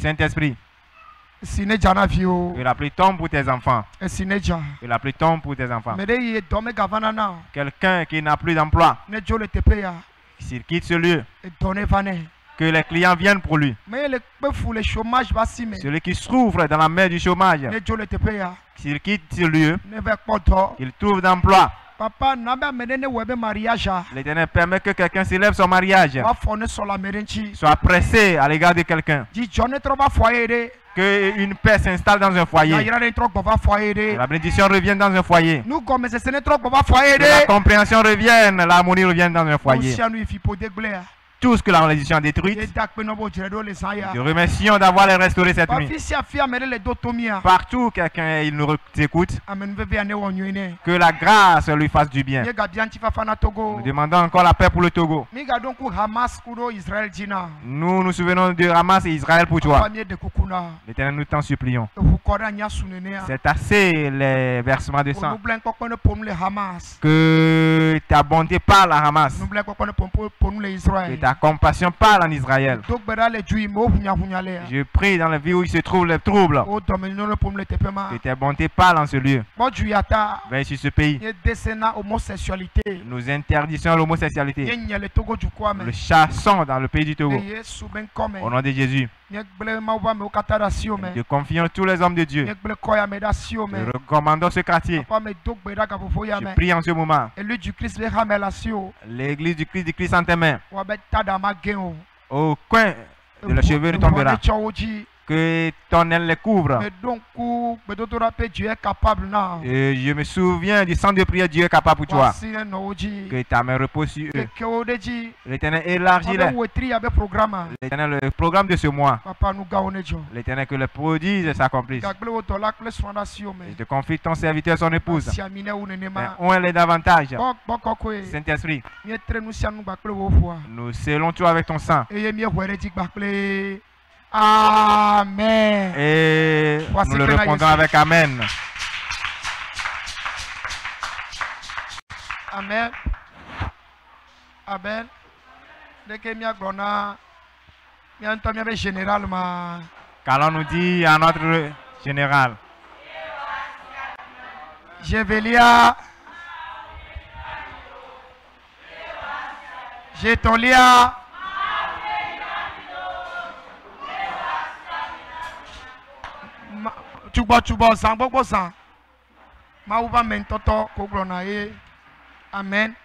Saint-Esprit, que la pluie tombe pour tes enfants. Que la pluie tombe pour tes enfants. Quelqu'un qui n'a plus d'emploi, s'il quitte ce lieu, que les clients viennent pour lui. Celui qui souffre dans la mer du chômage, s'il quitte ce lieu, il trouve d'emploi. Papa, l'Éternel permet que quelqu'un célèbre son mariage, soit pressé à l'égard de quelqu'un. Qu'une paix s'installe dans un foyer. Que la bénédiction revienne dans un foyer. Que la compréhension revienne, l'harmonie revienne dans un foyer. Tout ce que la malédiction a détruit. Nous remercions d'avoir les restauré cette nuit. Partout quelqu'un il nous écoute. Que la grâce lui fasse du bien. Nous demandons encore la paix pour le Togo. Nous nous souvenons de Hamas et Israël pour toi. L'Éternel, nous t'en supplions. C'est assez les versements de sang. Que ta bonté parle à Hamas. Que ta compassion parle en Israël. Je prie dans la vie où il se trouve le trouble. Que ta bonté parle en ce lieu. Viens sur ce pays. Nous interdisons l'homosexualité. Le chassons dans le pays du Togo. Au nom de Jésus. Nous confions tous les hommes de Dieu. Nous recommandons ce quartier. Je prie en ce moment. L'église du Christ en tes mains. Au coin de la cheveux ne tombera. Que ton aile les couvre. Et je me souviens du sang de prière, Dieu est capable pour toi. Que ta main repose sur eux. L'Éternel élargit l'Éternel le programme de ce mois. L'Éternel que le prodige s'accomplisse. Je te confie ton serviteur, son épouse. On est davantage. Saint-Esprit, nous scellons tout avec ton sang. Amen. Et nous le répondons avec Amen. Amen. Amen. Dès que nous avons général, qu'allons nous dit à notre général. Jevelia. Jetolia. Amen.